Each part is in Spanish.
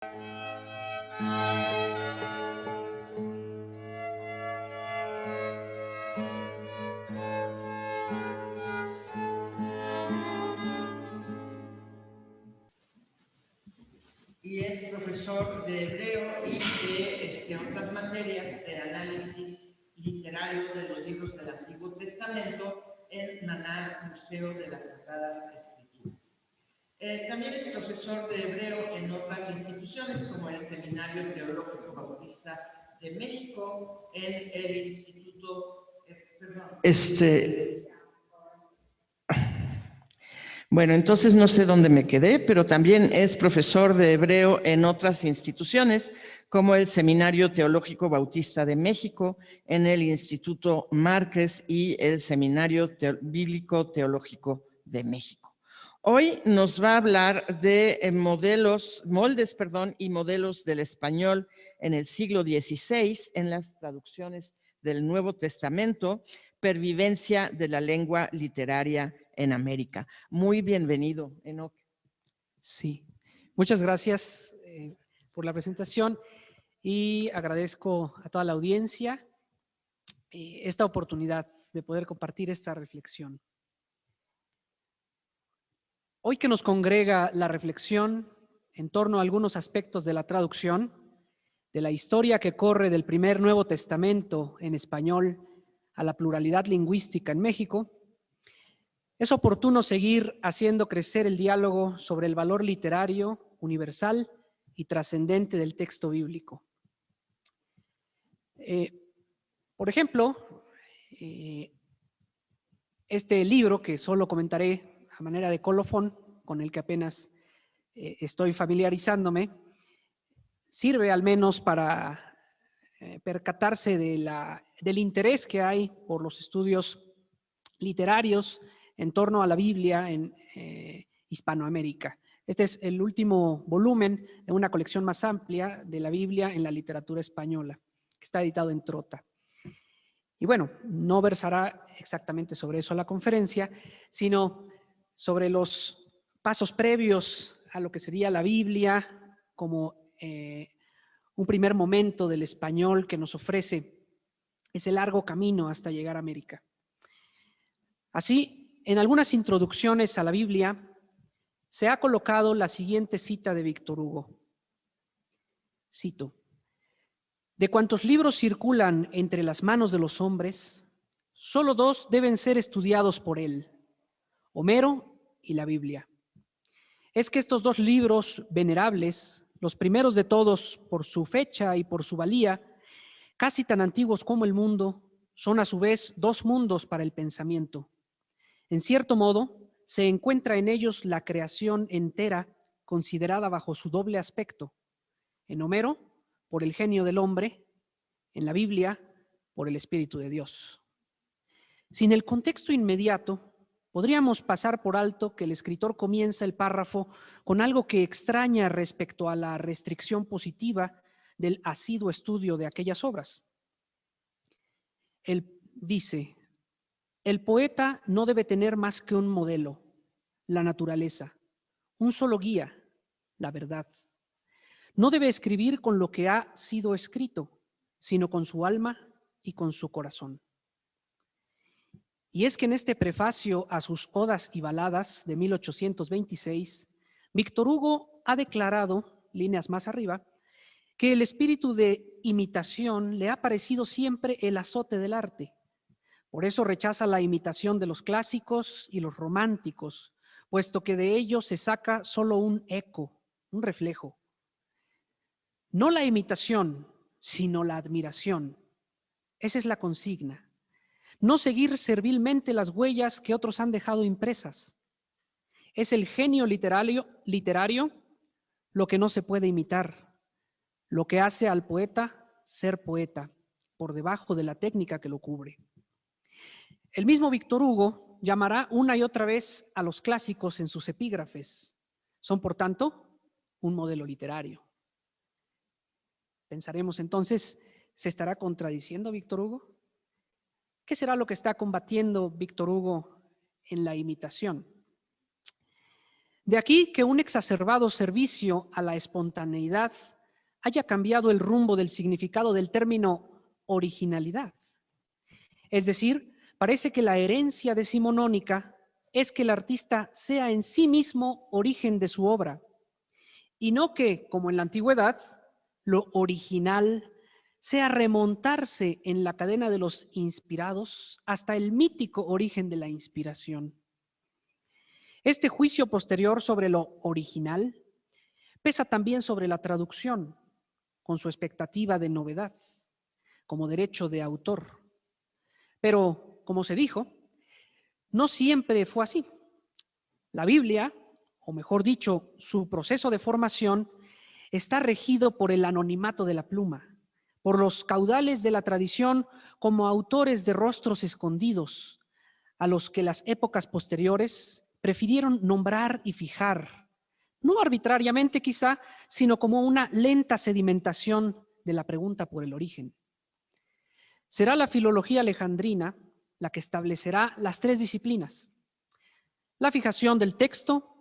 Y es profesor de hebreo y de otras materias de análisis literario de los libros del Antiguo Testamento en Nanar, Museo de las Sagradas Escrituras. También es profesor de hebreo en otras instituciones como el Seminario Teológico Bautista de México, en el Instituto... Bueno, entonces no sé dónde me quedé, pero también es profesor de hebreo en otras instituciones, como el Seminario Teológico Bautista de México, en el Instituto Márquez y el Seminario Bíblico Teológico de México. Hoy nos va a hablar de moldes y modelos del español en el siglo XVI en las traducciones del Nuevo Testamento, pervivencia de la lengua literaria en América. Muy bienvenido, Enoc. Sí, muchas gracias por la presentación y agradezco a toda la audiencia esta oportunidad de poder compartir esta reflexión. Hoy que nos congrega la reflexión en torno a algunos aspectos de la traducción, de la historia que corre del primer Nuevo Testamento en español a la pluralidad lingüística en México, es oportuno seguir haciendo crecer el diálogo sobre el valor literario, universal y trascendente del texto bíblico. Por ejemplo, este libro que solo comentaré a manera de colofón, con el que apenas estoy familiarizándome, sirve al menos para percatarse del interés que hay por los estudios literarios en torno a la Biblia en Hispanoamérica. Este es el último volumen de una colección más amplia de la Biblia en la literatura española, que está editado en Trota. Y bueno, no versará exactamente sobre eso la conferencia, sino sobre los pasos previos a lo que sería la Biblia como un primer momento del español que nos ofrece ese largo camino hasta llegar a América. Así, en algunas introducciones a la Biblia se ha colocado la siguiente cita de Víctor Hugo. Cito: de cuantos libros circulan entre las manos de los hombres, solo dos deben ser estudiados por él, Homero y la Biblia. Es que estos dos libros venerables, los primeros de todos por su fecha y por su valía, casi tan antiguos como el mundo, son a su vez dos mundos para el pensamiento. En cierto modo, se encuentra en ellos la creación entera considerada bajo su doble aspecto. En Homero, por el genio del hombre; en la Biblia, por el Espíritu de Dios. Sin el contexto inmediato, podríamos pasar por alto que el escritor comienza el párrafo con algo que extraña respecto a la restricción positiva del asiduo estudio de aquellas obras. Él dice: el poeta no debe tener más que un modelo, la naturaleza, un solo guía, la verdad. No debe escribir con lo que ha sido escrito, sino con su alma y con su corazón. Y es que en este prefacio a sus Odas y Baladas de 1826, Víctor Hugo ha declarado, líneas más arriba, que el espíritu de imitación le ha parecido siempre el azote del arte. Por eso rechaza la imitación de los clásicos y los románticos, puesto que de ellos se saca solo un eco, un reflejo. No la imitación, sino la admiración. Esa es la consigna. No seguir servilmente las huellas que otros han dejado impresas. Es el genio literario lo que no se puede imitar, lo que hace al poeta ser poeta, por debajo de la técnica que lo cubre. El mismo Víctor Hugo llamará una y otra vez a los clásicos en sus epígrafes. Son, por tanto, un modelo literario. Pensaremos entonces, ¿se estará contradiciendo Víctor Hugo? ¿Qué será lo que está combatiendo Víctor Hugo en la imitación? De aquí que un exacerbado servicio a la espontaneidad haya cambiado el rumbo del significado del término originalidad. Es decir, parece que la herencia decimonónica es que el artista sea en sí mismo origen de su obra, y no que, como en la antigüedad, lo original sea remontarse en la cadena de los inspirados hasta el mítico origen de la inspiración. Este juicio posterior sobre lo original pesa también sobre la traducción, con su expectativa de novedad, como derecho de autor. Pero, como se dijo, no siempre fue así. La Biblia, o mejor dicho, su proceso de formación, está regido por el anonimato de la pluma, por los caudales de la tradición como autores de rostros escondidos, a los que las épocas posteriores prefirieron nombrar y fijar, no arbitrariamente quizá, sino como una lenta sedimentación de la pregunta por el origen. Será la filología alejandrina la que establecerá las tres disciplinas: la fijación del texto,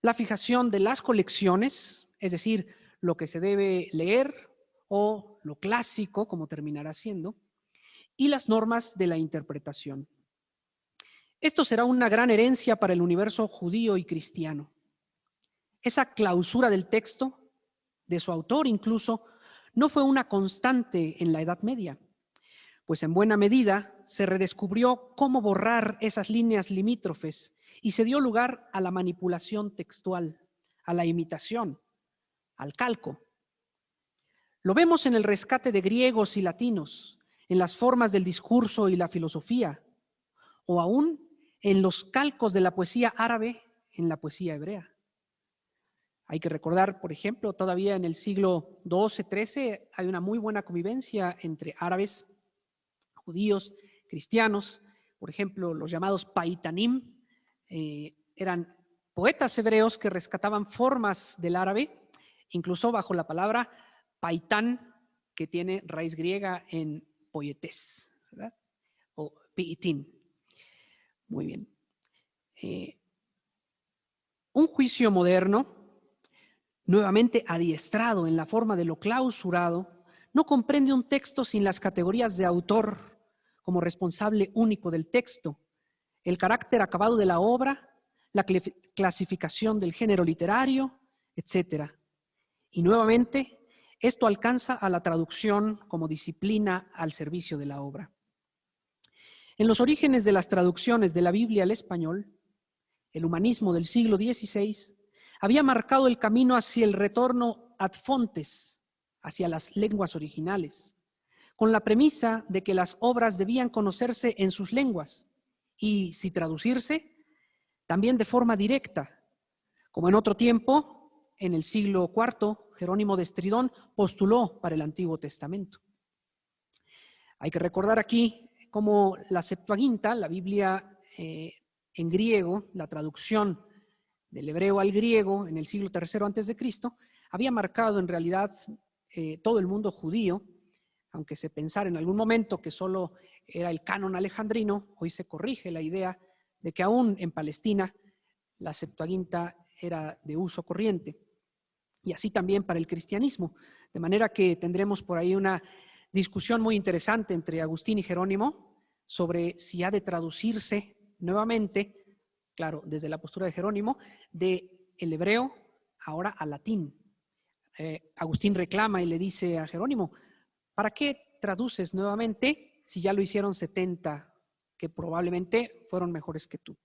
la fijación de las colecciones, es decir, lo que se debe leer o lo clásico, como terminará siendo, y las normas de la interpretación. Esto será una gran herencia para el universo judío y cristiano. Esa clausura del texto, de su autor incluso, no fue una constante en la Edad Media, pues en buena medida se redescubrió cómo borrar esas líneas limítrofes y se dio lugar a la manipulación textual, a la imitación, al calco. Lo vemos en el rescate de griegos y latinos, en las formas del discurso y la filosofía, o aún en los calcos de la poesía árabe en la poesía hebrea. Hay que recordar, por ejemplo, todavía en el siglo XII-XIII hay una muy buena convivencia entre árabes, judíos, cristianos. Por ejemplo, los llamados paitanim eran poetas hebreos que rescataban formas del árabe, incluso bajo la palabra paitán, que tiene raíz griega en poietés, ¿verdad? O piitín. Muy bien. Un juicio moderno, nuevamente adiestrado en la forma de lo clausurado, no comprende un texto sin las categorías de autor como responsable único del texto, el carácter acabado de la obra, la clasificación del género literario, etc. Y nuevamente, esto alcanza a la traducción como disciplina al servicio de la obra. En los orígenes de las traducciones de la Biblia al español, el humanismo del siglo XVI había marcado el camino hacia el retorno ad fontes, hacia las lenguas originales, con la premisa de que las obras debían conocerse en sus lenguas y, si traducirse, también de forma directa, como en otro tiempo, en el siglo IV, Jerónimo de Estridón postuló para el Antiguo Testamento. Hay que recordar aquí cómo la Septuaginta, la Biblia en griego, la traducción del hebreo al griego en el siglo III a.C., había marcado en realidad todo el mundo judío, aunque se pensara en algún momento que solo era el canon alejandrino. Hoy se corrige la idea de que aún en Palestina la Septuaginta era de uso corriente, y así también para el cristianismo, de manera que tendremos por ahí una discusión muy interesante entre Agustín y Jerónimo sobre si ha de traducirse nuevamente, claro, desde la postura de Jerónimo, del hebreo ahora al latín. Agustín reclama y le dice a Jerónimo: ¿para qué traduces nuevamente si ya lo hicieron 70 que probablemente fueron mejores que tú?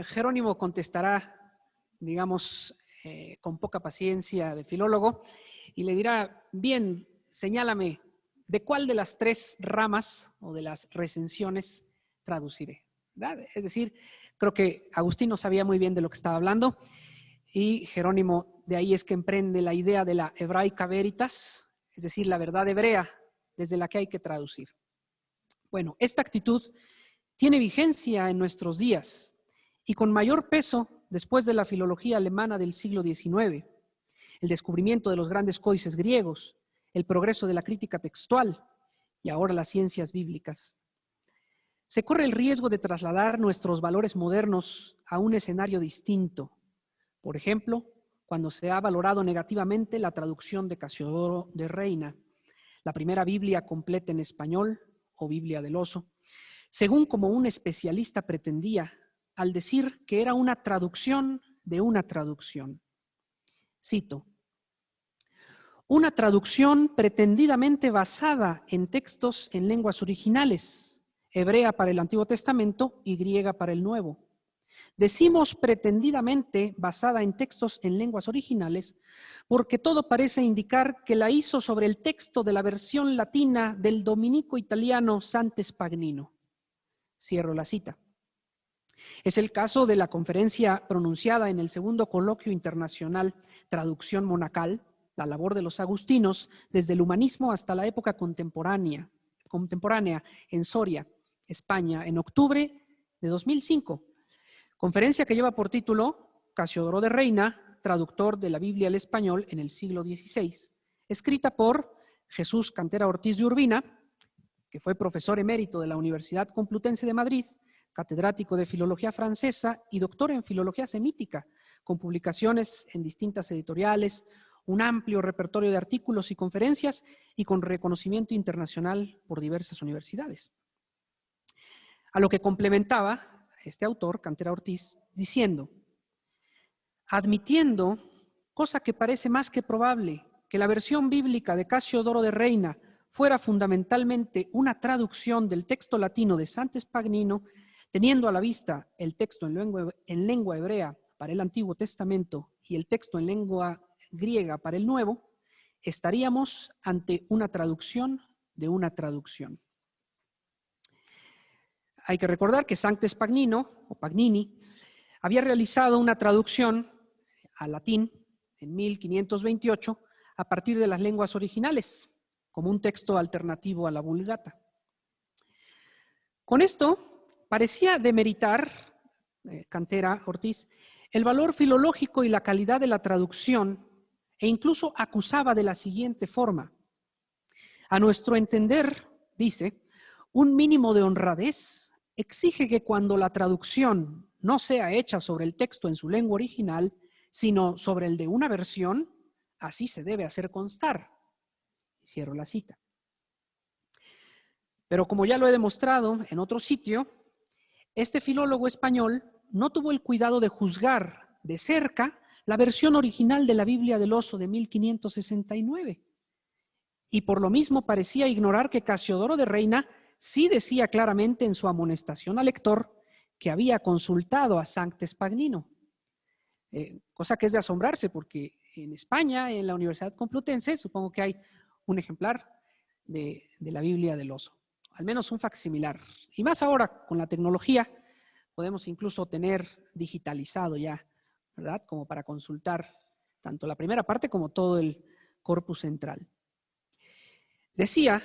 Jerónimo contestará, digamos, con poca paciencia de filólogo, y le dirá: bien, señálame, ¿de cuál de las tres ramas o de las recensiones traduciré? ¿Verdad? Es decir, creo que Agustín no sabía muy bien de lo que estaba hablando, y Jerónimo de ahí es que emprende la idea de la hebraica veritas, es decir, la verdad hebrea desde la que hay que traducir. Bueno, esta actitud tiene vigencia en nuestros días y con mayor peso después de la filología alemana del siglo XIX, el descubrimiento de los grandes códices griegos, el progreso de la crítica textual y ahora las ciencias bíblicas. se corre el riesgo de trasladar nuestros valores modernos a un escenario distinto. Por ejemplo, cuando se ha valorado negativamente la traducción de Casiodoro de Reina, la primera Biblia completa en español, o Biblia del Oso, según como un especialista pretendía, al decir que era una traducción de una traducción. Cito: una traducción pretendidamente basada en textos en lenguas originales, hebrea para el Antiguo Testamento y griega para el Nuevo. Decimos pretendidamente basada en textos en lenguas originales porque todo parece indicar que la hizo sobre el texto de la versión latina del dominico italiano Santes Pagnino. Cierro la cita. Es el caso de la conferencia pronunciada en el segundo coloquio internacional Traducción monacal, la labor de los agustinos desde el humanismo hasta la época contemporánea en Soria, España, en octubre de 2005. Conferencia que lleva por título Casiodoro de Reina, traductor de la Biblia al español en el siglo XVI, escrita por Jesús Cantera Ortiz de Urbina, que fue profesor emérito de la Universidad Complutense de Madrid, catedrático de Filología Francesa y doctor en Filología Semítica, con publicaciones en distintas editoriales, un amplio repertorio de artículos y conferencias y con reconocimiento internacional por diversas universidades. A lo que complementaba este autor, Cantera Ortiz, diciendo: admitiendo, cosa que parece más que probable, que la versión bíblica de Casiodoro de Reina fuera fundamentalmente una traducción del texto latino de Santes Pagnino, teniendo a la vista el texto en lengua hebrea para el Antiguo Testamento y el texto en lengua griega para el Nuevo, estaríamos ante una traducción de una traducción. Hay que recordar que Santes Pagnino, o Pagnini, había realizado una traducción al latín en 1528 a partir de las lenguas originales, como un texto alternativo a la Vulgata. Con esto parecía demeritar, Cantera Ortiz, el valor filológico y la calidad de la traducción, e incluso acusaba de la siguiente forma: a nuestro entender, dice, un mínimo de honradez exige que cuando la traducción no sea hecha sobre el texto en su lengua original, sino sobre el de una versión, así se debe hacer constar. Cierro la cita. Pero como ya lo he demostrado en otro sitio, este filólogo español no tuvo el cuidado de juzgar de cerca la versión original de la Biblia del Oso de 1569. Y por lo mismo parecía ignorar que Casiodoro de Reina sí decía claramente en su amonestación al lector que había consultado a Santes Pagnino. Cosa que es de asombrarse porque en España, en la Universidad Complutense, supongo que hay un ejemplar de la Biblia del Oso, al menos un facsimilar. Y más ahora, con la tecnología, podemos incluso tener digitalizado ya, ¿verdad? Como para consultar tanto la primera parte como todo el corpus central. Decía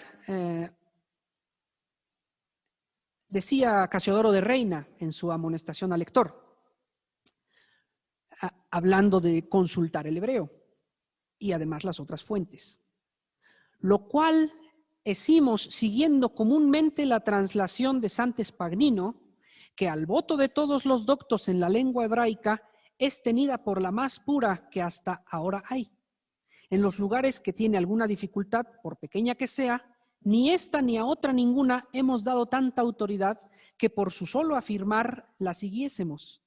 Casiodoro de Reina en su amonestación al lector, hablando de consultar el hebreo y además las otras fuentes, lo cual hicimos siguiendo comúnmente la translación de Santes Pagnino, que al voto de todos los doctos en la lengua hebraica es tenida por la más pura que hasta ahora hay. En los lugares que tiene alguna dificultad, por pequeña que sea, ni esta ni a otra ninguna hemos dado tanta autoridad que por su solo afirmar la siguiésemos.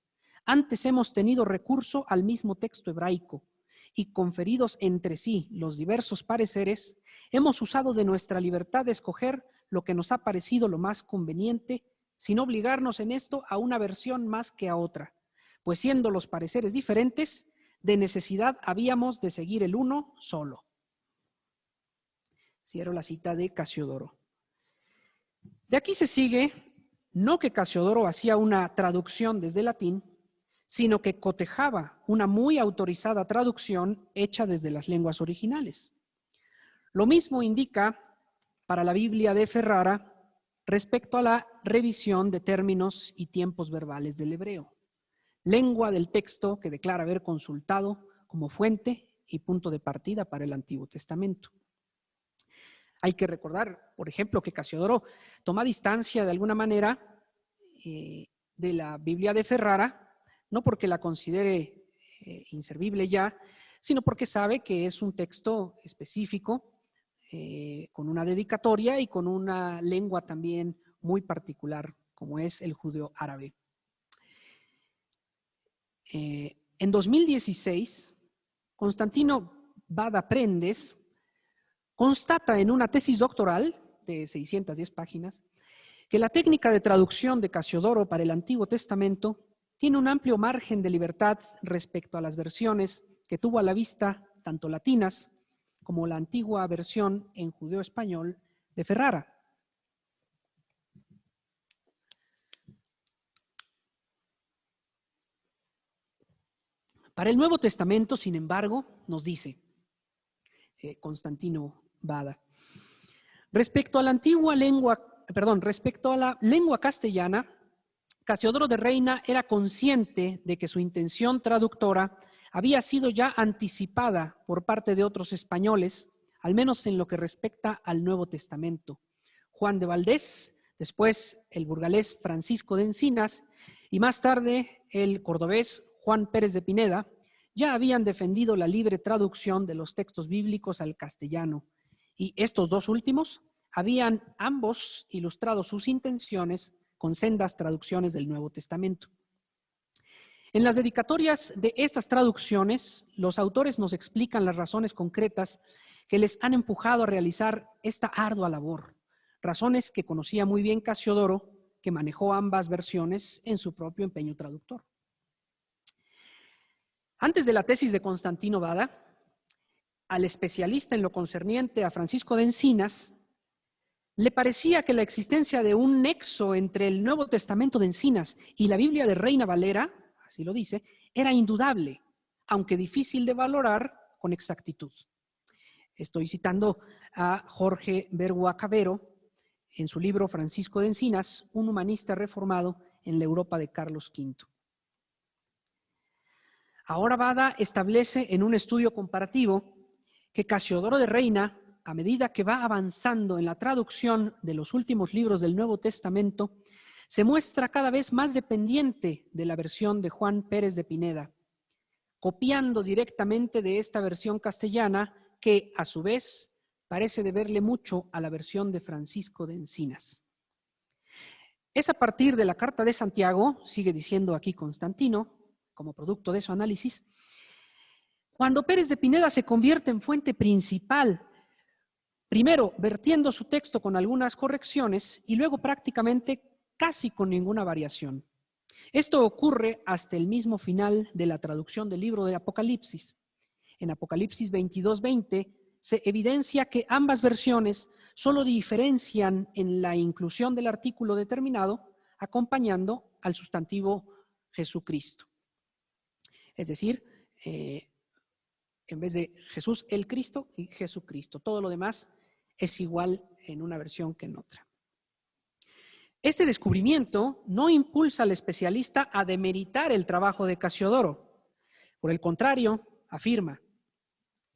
Antes hemos tenido recurso al mismo texto hebraico y conferidos entre sí los diversos pareceres, hemos usado de nuestra libertad de escoger lo que nos ha parecido lo más conveniente, sin obligarnos en esto a una versión más que a otra, pues siendo los pareceres diferentes, de necesidad habíamos de seguir el uno solo. Cierro la cita de Casiodoro. De aquí se sigue, no que Casiodoro hacía una traducción desde latín, sino que cotejaba una muy autorizada traducción hecha desde las lenguas originales. Lo mismo indica para la Biblia de Ferrara respecto a la revisión de términos y tiempos verbales del hebreo, lengua del texto que declara haber consultado como fuente y punto de partida para el Antiguo Testamento. Hay que recordar, por ejemplo, que Casiodoro toma distancia de alguna manera de la Biblia de Ferrara, no porque la considere inservible ya, sino porque sabe que es un texto específico, con una dedicatoria y con una lengua también muy particular, como es el judeo-árabe. En 2016, Constantino Bada Prendes constata en una tesis doctoral de 610 páginas que la técnica de traducción de Casiodoro para el Antiguo Testamento tiene un amplio margen de libertad respecto a las versiones que tuvo a la vista, tanto latinas como la antigua versión en judeo-español de Ferrara. Para el Nuevo Testamento, sin embargo, nos dice Constantino Bada, respecto a la lengua castellana, Casiodoro de Reina era consciente de que su intención traductora había sido ya anticipada por parte de otros españoles, al menos en lo que respecta al Nuevo Testamento. Juan de Valdés, después el burgalés Francisco de Encinas y más tarde el cordobés Juan Pérez de Pineda, ya habían defendido la libre traducción de los textos bíblicos al castellano, y estos dos últimos habían ambos ilustrado sus intenciones con sendas traducciones del Nuevo Testamento. En las dedicatorias de estas traducciones, los autores nos explican las razones concretas que les han empujado a realizar esta ardua labor, razones que conocía muy bien Casiodoro, que manejó ambas versiones en su propio empeño traductor. Antes de la tesis de Constantino Bada, al especialista en lo concerniente a Francisco de Encinas, le parecía que la existencia de un nexo entre el Nuevo Testamento de Encinas y la Biblia de Reina Valera, así lo dice, era indudable, aunque difícil de valorar con exactitud. Estoy citando a Jorge Bergua Cavero en su libro Francisco de Encinas, un humanista reformado en la Europa de Carlos V. Ahora Bada establece en un estudio comparativo que Casiodoro de Reina, a medida que va avanzando en la traducción de los últimos libros del Nuevo Testamento, se muestra cada vez más dependiente de la versión de Juan Pérez de Pineda, copiando directamente de esta versión castellana que, a su vez, parece deberle mucho a la versión de Francisco de Encinas. Es a partir de la Carta de Santiago, sigue diciendo aquí Constantino, como producto de su análisis, cuando Pérez de Pineda se convierte en fuente principal, primero vertiendo su texto con algunas correcciones y luego prácticamente casi con ninguna variación. Esto ocurre hasta el mismo final de la traducción del libro de Apocalipsis. En Apocalipsis 22:20 se evidencia que ambas versiones solo diferencian en la inclusión del artículo determinado acompañando al sustantivo Jesucristo. Es decir, en vez de Jesús el Cristo y Jesucristo. Todo lo demás es igual en una versión que en otra. Este descubrimiento no impulsa al especialista a demeritar el trabajo de Casiodoro. Por el contrario, afirma,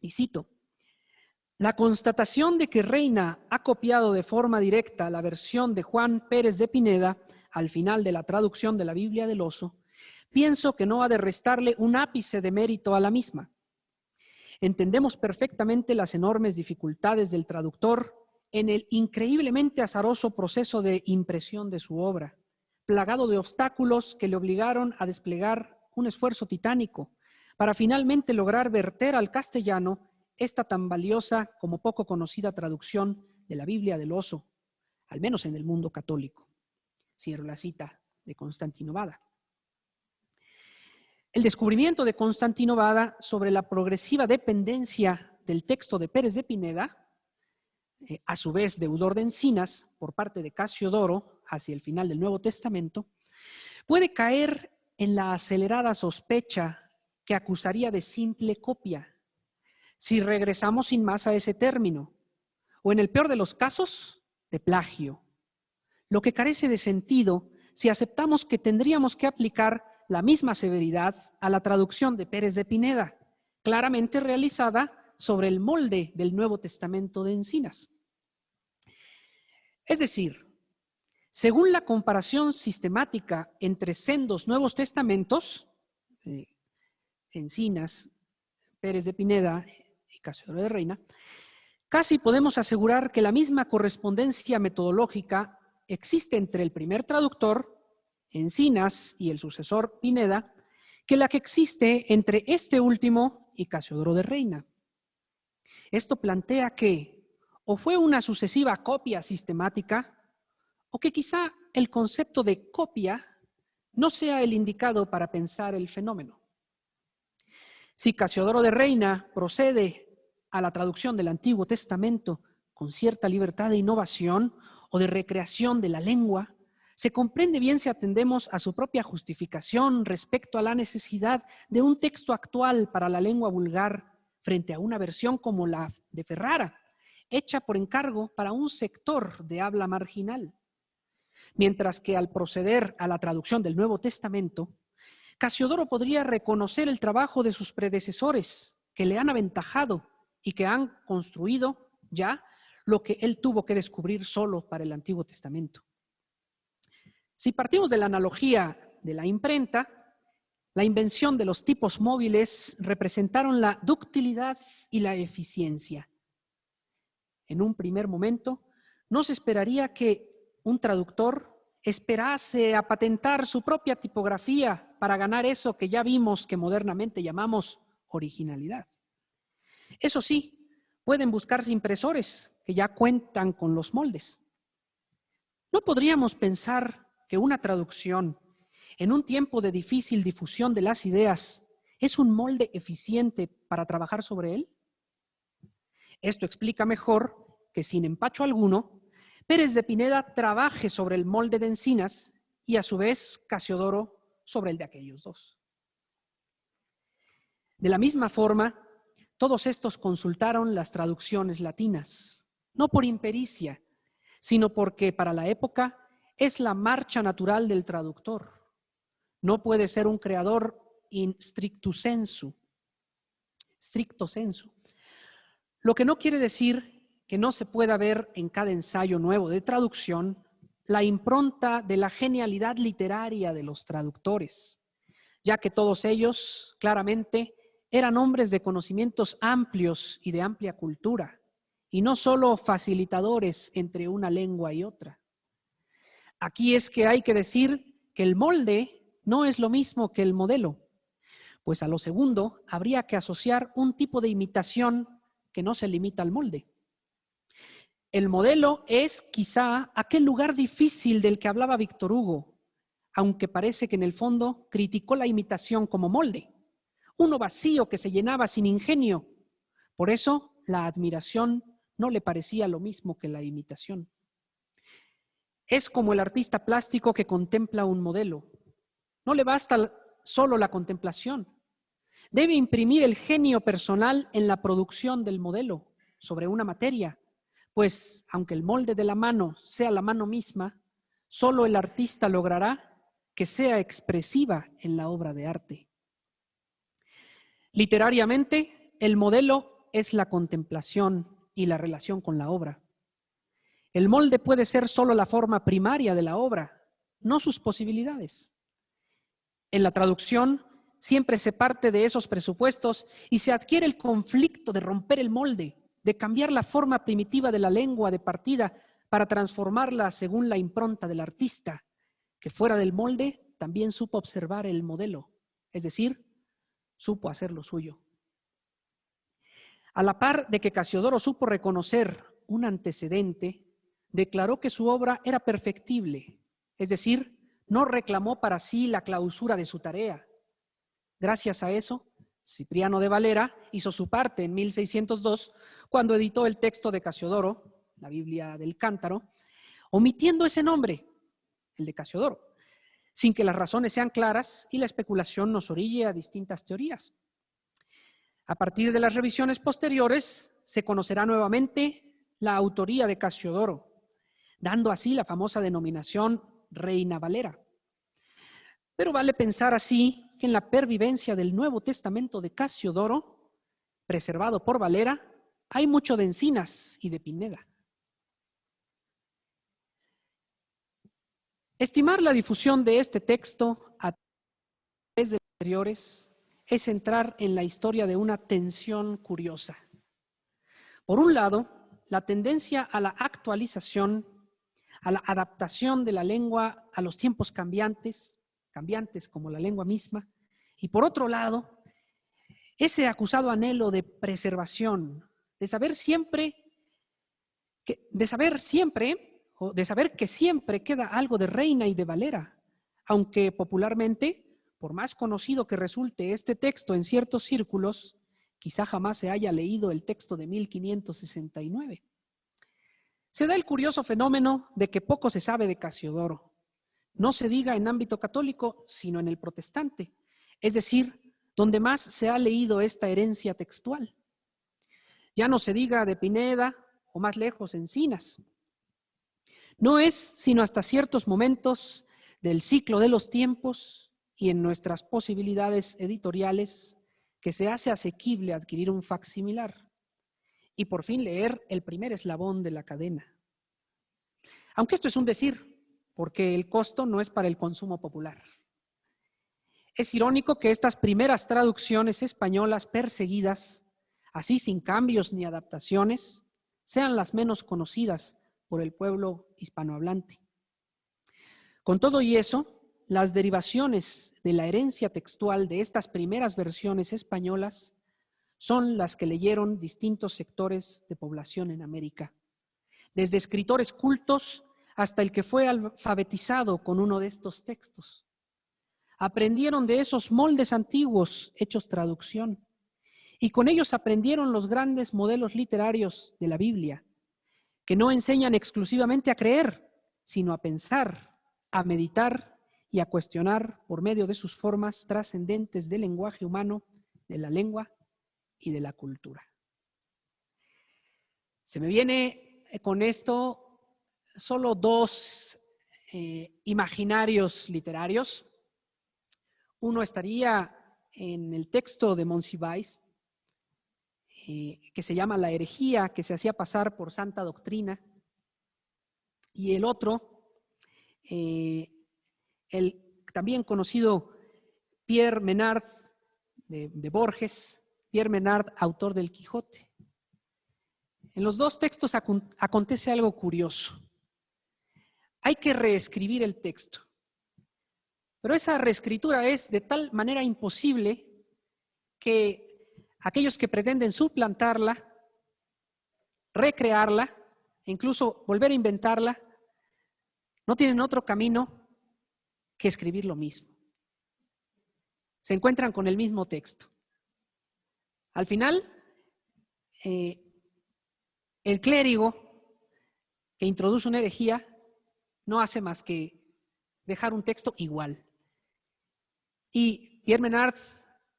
y cito, la constatación de que Reina ha copiado de forma directa la versión de Juan Pérez de Pineda al final de la traducción de la Biblia del Oso, pienso que no ha de restarle un ápice de mérito a la misma. Entendemos perfectamente las enormes dificultades del traductor en el increíblemente azaroso proceso de impresión de su obra, plagado de obstáculos que le obligaron a desplegar un esfuerzo titánico para finalmente lograr verter al castellano esta tan valiosa como poco conocida traducción de la Biblia del Oso, al menos en el mundo católico. Cierro la cita de Constantino Bada. El descubrimiento de Constantino Bada sobre la progresiva dependencia del texto de Pérez de Pineda, a su vez deudor de Encinas, por parte de Casiodoro hacia el final del Nuevo Testamento, puede caer en la acelerada sospecha que acusaría de simple copia, si regresamos sin más a ese término, o en el peor de los casos, de plagio, lo que carece de sentido si aceptamos que tendríamos que aplicar la misma severidad a la traducción de Pérez de Pineda, claramente realizada sobre el molde del Nuevo Testamento de Encinas. Es decir, según la comparación sistemática entre sendos Nuevos Testamentos, Encinas, Pérez de Pineda y Casiodoro de Reina, casi podemos asegurar que la misma correspondencia metodológica existe entre el primer traductor, Encinas, y el sucesor, Pineda, que la que existe entre este último y Casiodoro de Reina. Esto plantea que o fue una sucesiva copia sistemática, o que quizá el concepto de copia no sea el indicado para pensar el fenómeno. Si Casiodoro de Reina procede a la traducción del Antiguo Testamento con cierta libertad de innovación o de recreación de la lengua, se comprende bien si atendemos a su propia justificación respecto a la necesidad de un texto actual para la lengua vulgar frente a una versión como la de Ferrara, hecha por encargo para un sector de habla marginal. Mientras que al proceder a la traducción del Nuevo Testamento, Casiodoro podría reconocer el trabajo de sus predecesores que le han aventajado y que han construido ya lo que él tuvo que descubrir solo para el Antiguo Testamento. Si partimos de la analogía de la imprenta, la invención de los tipos móviles representaron la ductilidad y la eficiencia. En un primer momento, no se esperaría que un traductor esperase a patentar su propia tipografía para ganar eso que ya vimos que modernamente llamamos originalidad. Eso sí, pueden buscarse impresores que ya cuentan con los moldes. ¿No podríamos pensar que una traducción en un tiempo de difícil difusión de las ideas es un molde eficiente para trabajar sobre él? Esto explica mejor que sin empacho alguno, Pérez de Pineda trabaje sobre el molde de Encinas y a su vez Casiodoro sobre el de aquellos dos. De la misma forma, todos estos consultaron las traducciones latinas, no por impericia, sino porque para la época es la marcha natural del traductor. No puede ser un creador in stricto sensu, lo que no quiere decir que no se pueda ver en cada ensayo nuevo de traducción la impronta de la genialidad literaria de los traductores, ya que todos ellos claramente eran hombres de conocimientos amplios y de amplia cultura, y no solo facilitadores entre una lengua y otra. Aquí es que hay que decir que el molde no es lo mismo que el modelo, pues a lo segundo habría que asociar un tipo de imitación que no se limita al molde. El modelo es quizá aquel lugar difícil del que hablaba Víctor Hugo, aunque parece que en el fondo criticó la imitación como molde, uno vacío que se llenaba sin ingenio. Por eso la admiración no le parecía lo mismo que la imitación. Es como el artista plástico que contempla un modelo. No le basta solo la contemplación. Debe imprimir el genio personal en la producción del modelo sobre una materia, pues aunque el molde de la mano sea la mano misma, solo el artista logrará que sea expresiva en la obra de arte. Literariamente, el modelo es la contemplación y la relación con la obra. El molde puede ser solo la forma primaria de la obra, no sus posibilidades. En la traducción siempre se parte de esos presupuestos y se adquiere el conflicto de romper el molde, de cambiar la forma primitiva de la lengua de partida para transformarla según la impronta del artista, que fuera del molde también supo observar el modelo, es decir, supo hacer lo suyo. A la par de que Casiodoro supo reconocer un antecedente, declaró que su obra era perfectible, es decir, no reclamó para sí la clausura de su tarea. Gracias a eso, Cipriano de Valera hizo su parte en 1602, cuando editó el texto de Casiodoro, la Biblia del Cántaro, omitiendo ese nombre, el de Casiodoro, sin que las razones sean claras y la especulación nos orille a distintas teorías. A partir de las revisiones posteriores, se conocerá nuevamente la autoría de Casiodoro, dando así la famosa denominación Reina Valera. Pero vale pensar así que en la pervivencia del Nuevo Testamento de Casiodoro, preservado por Valera, hay mucho de Encinas y de Pineda. Estimar la difusión de este texto a través de los anteriores es entrar en la historia de una tensión curiosa. Por un lado, la tendencia a la actualización, a la adaptación de la lengua a los tiempos cambiantes como la lengua misma, y por otro lado, ese acusado anhelo de preservación, de saber que siempre queda algo de Reina y de Valera, aunque popularmente, por más conocido que resulte este texto en ciertos círculos, quizá jamás se haya leído el texto de 1569. Se da el curioso fenómeno de que poco se sabe de Casiodoro, no se diga en ámbito católico, sino en el protestante, es decir, donde más se ha leído esta herencia textual. Ya no se diga de Pineda o más lejos Encinas. No es sino hasta ciertos momentos del ciclo de los tiempos y en nuestras posibilidades editoriales que se hace asequible adquirir un facsimilar y por fin leer el primer eslabón de la cadena. Aunque esto es un decir, porque el costo no es para el consumo popular. Es irónico que estas primeras traducciones españolas perseguidas, así sin cambios ni adaptaciones, sean las menos conocidas por el pueblo hispanohablante. Con todo y eso, las derivaciones de la herencia textual de estas primeras versiones españolas son las que leyeron distintos sectores de población en América, desde escritores cultos hasta el que fue alfabetizado con uno de estos textos. Aprendieron de esos moldes antiguos hechos traducción y con ellos aprendieron los grandes modelos literarios de la Biblia, que no enseñan exclusivamente a creer, sino a pensar, a meditar y a cuestionar por medio de sus formas trascendentes del lenguaje humano, de la lengua y de la cultura. Se me viene con esto solo dos imaginarios literarios. Uno estaría en el texto de Monsiváis, que se llama La herejía que se hacía pasar por santa doctrina, y el otro, el también conocido Pierre Menard de Borges, Pierre Menard, autor del Quijote. En los dos textos acontece algo curioso. Hay que reescribir el texto, pero esa reescritura es de tal manera imposible que aquellos que pretenden suplantarla, recrearla, e incluso volver a inventarla, no tienen otro camino que escribir lo mismo. Se encuentran con el mismo texto. Al final, el clérigo que introduce una herejía no hace más que dejar un texto igual. Y Pierre Menard,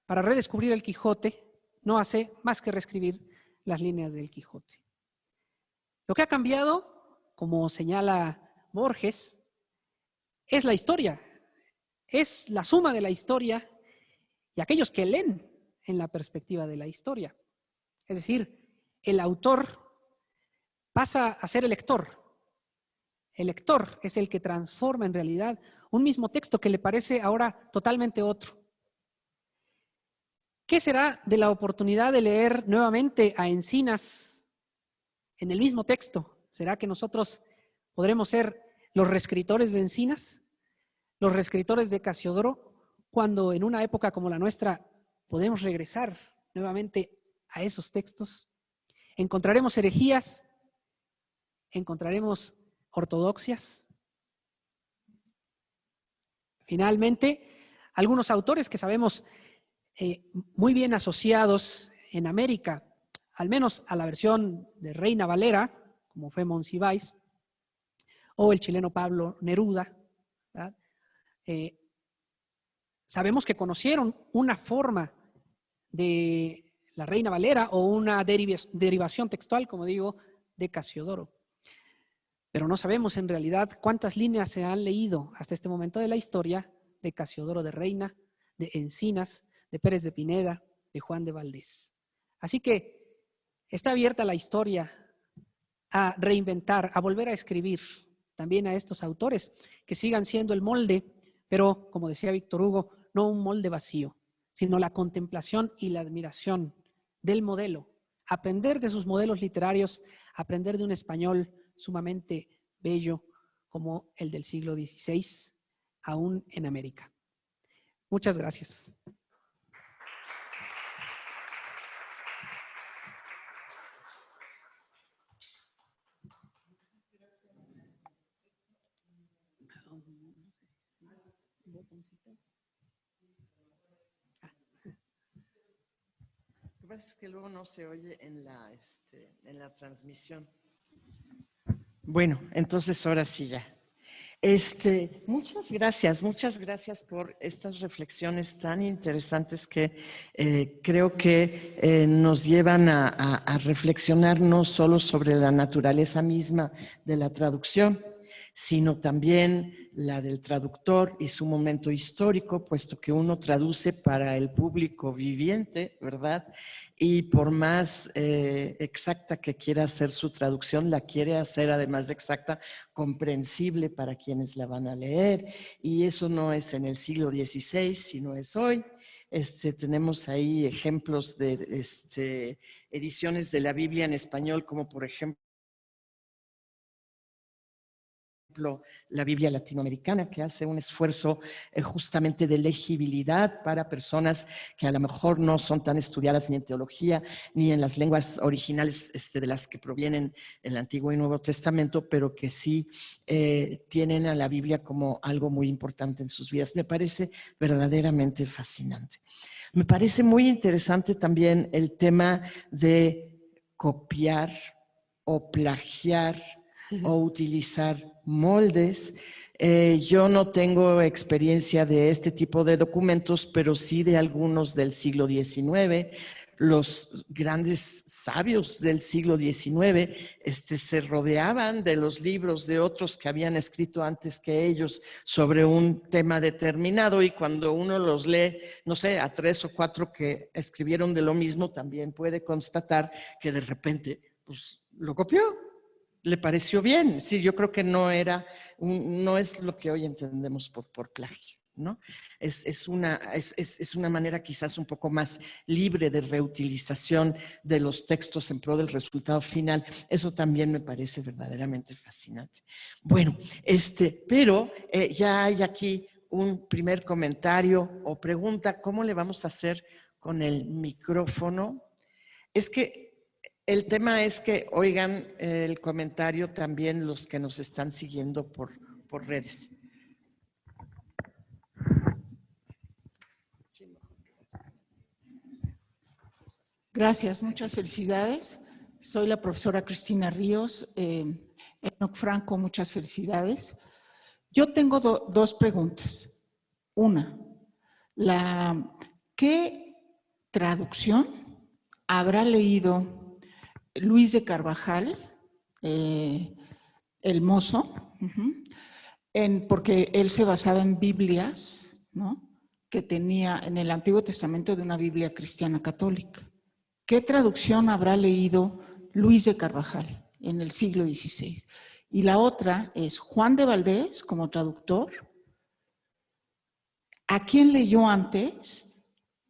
para redescubrir el Quijote, no hace más que reescribir las líneas del Quijote. Lo que ha cambiado, como señala Borges, es la historia, es la suma de la historia y aquellos que leen en la perspectiva de la historia. Es decir, el autor pasa a ser el lector. El lector es el que transforma en realidad un mismo texto que le parece ahora totalmente otro. ¿Qué será de la oportunidad de leer nuevamente a Encinas en el mismo texto? ¿Será que nosotros podremos ser los reescritores de Encinas, los reescritores de Casiodoro, cuando en una época como la nuestra podemos regresar nuevamente a esos textos? ¿Encontraremos herejías? ¿Encontraremos ortodoxias? Finalmente, algunos autores que sabemos muy bien asociados en América, al menos a la versión de Reina Valera, como fue Monsiváis, o el chileno Pablo Neruda, sabemos que conocieron una forma de la Reina Valera o una derivación textual, como digo, de Casiodoro. Pero no sabemos en realidad cuántas líneas se han leído hasta este momento de la historia de Casiodoro de Reina, de Encinas, de Pérez de Pineda, de Juan de Valdés. Así que está abierta la historia a reinventar, a volver a escribir también a estos autores, que sigan siendo el molde, pero como decía Víctor Hugo, no un molde vacío, sino la contemplación y la admiración del modelo. Aprender de sus modelos literarios, aprender de un español sumamente bello como el del siglo XVI, aún en América. Muchas gracias. Lo que pasa es que luego no se oye en la transmisión. Bueno, entonces ahora sí ya. Muchas gracias por estas reflexiones tan interesantes que creo que nos llevan a reflexionar no solo sobre la naturaleza misma de la traducción, sino también la del traductor y su momento histórico, puesto que uno traduce para el público viviente, ¿verdad? Y por más exacta que quiera hacer su traducción, la quiere hacer, además de exacta, comprensible para quienes la van a leer. Y eso no es en el siglo XVI, sino es hoy. Tenemos ahí ejemplos de ediciones de la Biblia en español, como por ejemplo la Biblia latinoamericana, que hace un esfuerzo justamente de legibilidad para personas que a lo mejor no son tan estudiadas ni en teología ni en las lenguas originales de las que provienen el Antiguo y Nuevo Testamento, pero que sí tienen a la Biblia como algo muy importante en sus vidas. Me parece verdaderamente fascinante. Me parece muy interesante también el tema de copiar o plagiar o utilizar moldes. Yo no tengo experiencia de este tipo de documentos, pero sí de algunos del siglo XIX. Los grandes sabios del siglo XIX se rodeaban de los libros de otros que habían escrito antes que ellos sobre un tema determinado, y cuando uno los lee, no sé, a 3 o 4 que escribieron de lo mismo, también puede constatar que de repente pues, lo copió. Le pareció bien. Sí, yo creo que no es lo que hoy entendemos por plagio, ¿no? Es una manera quizás un poco más libre de reutilización de los textos en pro del resultado final. Eso también me parece verdaderamente fascinante. Bueno, pero ya hay aquí un primer comentario o pregunta. ¿Cómo le vamos a hacer con el micrófono? Es que el tema es que oigan el comentario también los que nos están siguiendo por redes. Gracias, muchas felicidades. Soy la profesora Cristina Ríos. Enoc Franco, muchas felicidades. Yo tengo dos preguntas. Una, ¿qué traducción habrá leído Luis de Carvajal, el mozo? Porque él se basaba en Biblias, ¿no?, que tenía en el Antiguo Testamento de una Biblia cristiana católica. ¿Qué traducción habrá leído Luis de Carvajal en el siglo XVI? Y la otra es Juan de Valdés como traductor. ¿A quién leyó antes?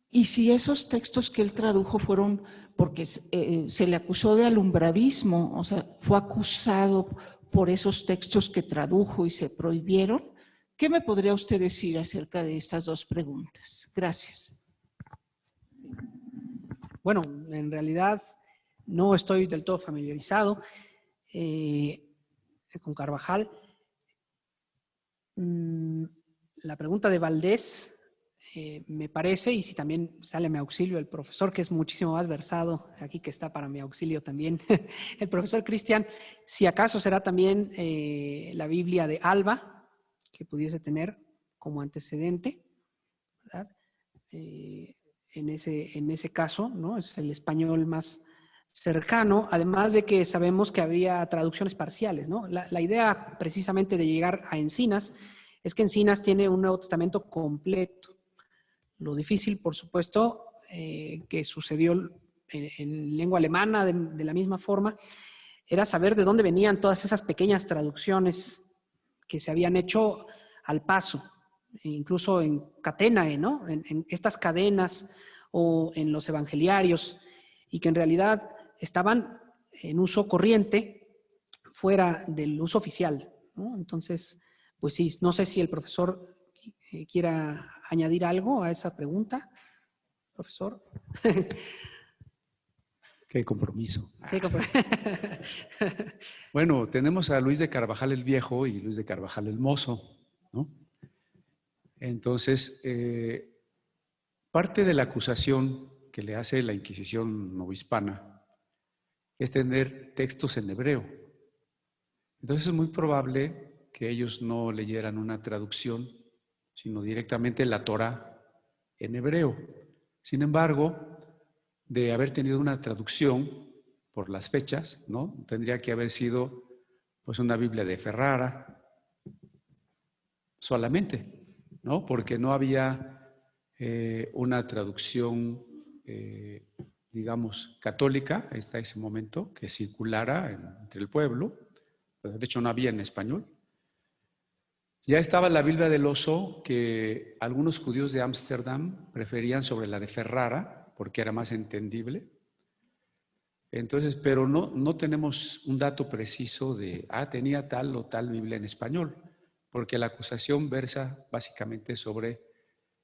Y si esos textos que él tradujo fueron, porque se le acusó de alumbradismo, o sea, fue acusado por esos textos que tradujo y se prohibieron. ¿Qué me podría usted decir acerca de estas dos preguntas? Gracias. Bueno, en realidad no estoy del todo familiarizado con Carvajal. La pregunta de Valdés me parece, y si también sale a mi auxilio el profesor, que es muchísimo más versado aquí, que está para mi auxilio también, el profesor Cristian, si acaso será también la Biblia de Alba, que pudiese tener como antecedente, ¿verdad? En ese caso, ¿no? Es el español más cercano, además de que sabemos que había traducciones parciales, ¿no? La idea precisamente de llegar a Encinas es que Encinas tiene un Nuevo Testamento completo. Lo difícil, por supuesto, que sucedió en lengua alemana de la misma forma, era saber de dónde venían todas esas pequeñas traducciones que se habían hecho al paso, incluso en catenae, ¿no? En estas cadenas o en los evangeliarios, y que en realidad estaban en uso corriente fuera del uso oficial, ¿no? Entonces, pues sí, no sé si el profesor quiera añadir algo a esa pregunta, profesor. Qué compromiso. ¿Qué Bueno, tenemos a Luis de Carvajal el Viejo y Luis de Carvajal el Mozo, ¿no? Entonces, parte de la acusación que le hace la Inquisición novohispana es tener textos en hebreo. Entonces es muy probable que ellos no leyeran una traducción, sino directamente la Torá en hebreo. Sin embargo, de haber tenido una traducción por las fechas, ¿no? Tendría que haber sido pues una Biblia de Ferrara solamente, ¿no? Porque no había una traducción, digamos, católica hasta ese momento que circulara entre el pueblo. De hecho, no había en español. Ya estaba la Biblia del Oso, que algunos judíos de Ámsterdam preferían sobre la de Ferrara, porque era más entendible. Entonces, pero no tenemos un dato preciso de, tenía tal o tal Biblia en español, porque la acusación versa básicamente sobre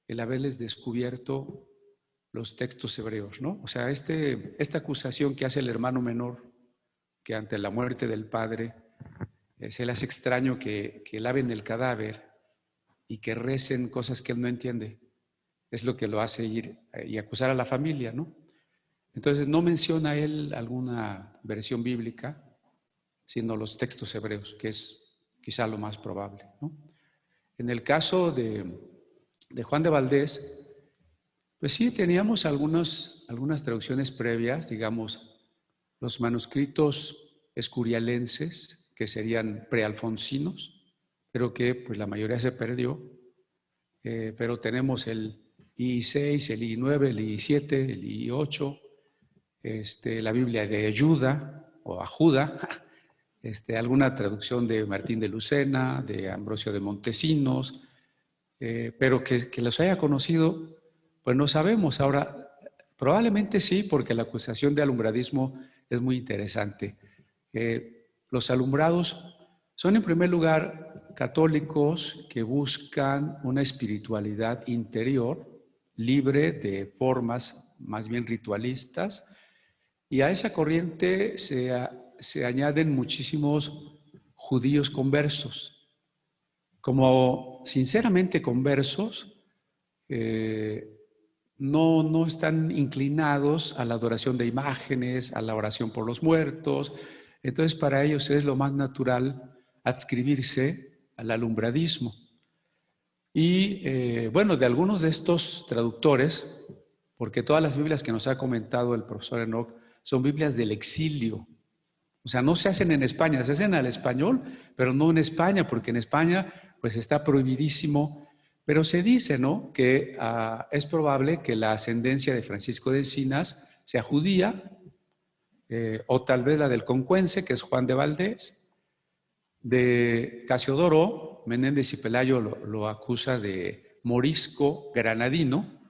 el haberles descubierto los textos hebreos, ¿no? O sea, esta acusación que hace el hermano menor, que ante la muerte del padre se le hace extraño que laven el cadáver y que recen cosas que él no entiende, es lo que lo hace ir y acusar a la familia, ¿no? Entonces no menciona él alguna versión bíblica, sino los textos hebreos, que es quizá lo más probable, ¿no? En el caso de Juan de Valdés, pues sí, teníamos algunas traducciones previas, digamos, los manuscritos escurialenses, que serían prealfonsinos, pero que pues la mayoría se perdió, pero tenemos el I6, el I9, el I7, el I8, la Biblia de Ayuda o Ajuda, alguna traducción de Martín de Lucena, de Ambrosio de Montesinos, pero que los haya conocido, pues no sabemos. Ahora, probablemente sí, porque la acusación de alumbradismo es muy interesante. Los alumbrados son en primer lugar católicos que buscan una espiritualidad interior, libre de formas más bien ritualistas, y a esa corriente se añaden muchísimos judíos conversos. Como sinceramente conversos, no están inclinados a la adoración de imágenes, a la oración por los muertos. Entonces para ellos es lo más natural adscribirse al alumbradismo. Y bueno, de algunos de estos traductores, porque todas las Biblias que nos ha comentado el profesor Enoch son Biblias del exilio. O sea, no se hacen en España, se hacen al español, pero no en España, porque en España pues está prohibidísimo. Pero se dice, ¿no?, que es probable que la ascendencia de Francisco de Encinas sea judía, o tal vez la del concuense, que es Juan de Valdés. De Casiodoro, Menéndez y Pelayo lo acusa de morisco granadino,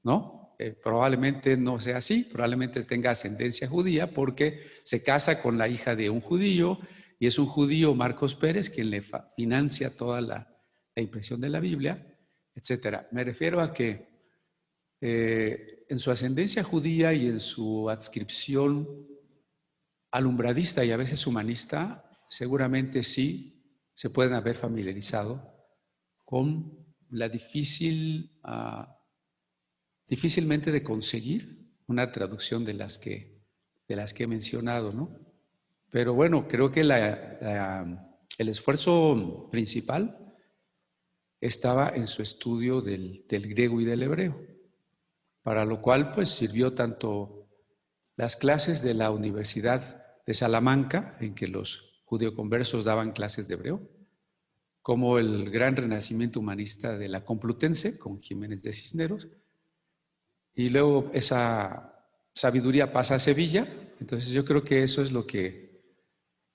¿no? Probablemente no sea así, probablemente tenga ascendencia judía porque se casa con la hija de un judío y es un judío, Marcos Pérez, quien le financia toda la impresión de la Biblia, etcétera. Me refiero a que en su ascendencia judía y en su adscripción alumbradista y a veces humanista, seguramente sí se pueden haber familiarizado con la difícilmente de conseguir una traducción de las que he mencionado, ¿no? Pero bueno, creo que el esfuerzo principal estaba en su estudio del griego y del hebreo, para lo cual pues sirvió tanto las clases de la Universidad de Salamanca, en que los judeoconversos daban clases de hebreo, como el gran renacimiento humanista de la Complutense con Jiménez de Cisneros, y luego esa sabiduría pasa a Sevilla. Entonces yo creo que eso es lo que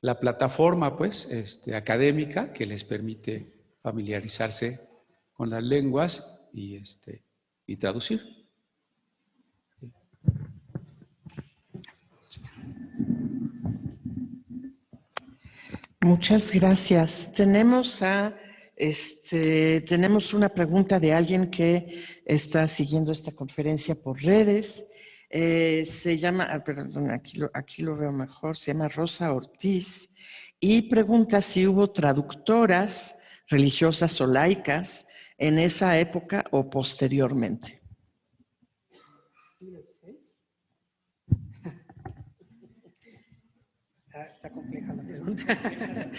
la plataforma, pues, académica que les permite familiarizarse con las lenguas y traducir. Muchas gracias. Tenemos una pregunta de alguien que está siguiendo esta conferencia por redes. Se llama, perdón, aquí lo veo mejor, se llama Rosa Ortiz y pregunta si hubo traductoras religiosas o laicas en esa época o posteriormente. Está compleja la pregunta.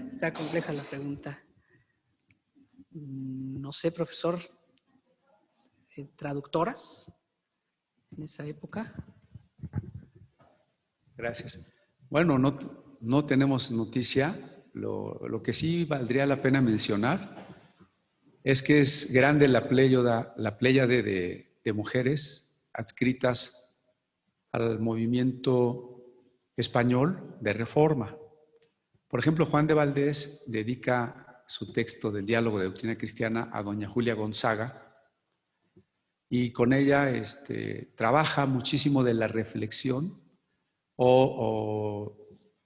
Está compleja la pregunta. No sé, profesor, ¿traductoras en esa época? Gracias. Bueno, no tenemos noticia. Lo que sí valdría la pena mencionar es que es grande la pléyade de mujeres adscritas al movimiento español de reforma. Por ejemplo, Juan de Valdés dedica su texto del diálogo de doctrina cristiana a doña Julia Gonzaga y con ella trabaja muchísimo de la reflexión, o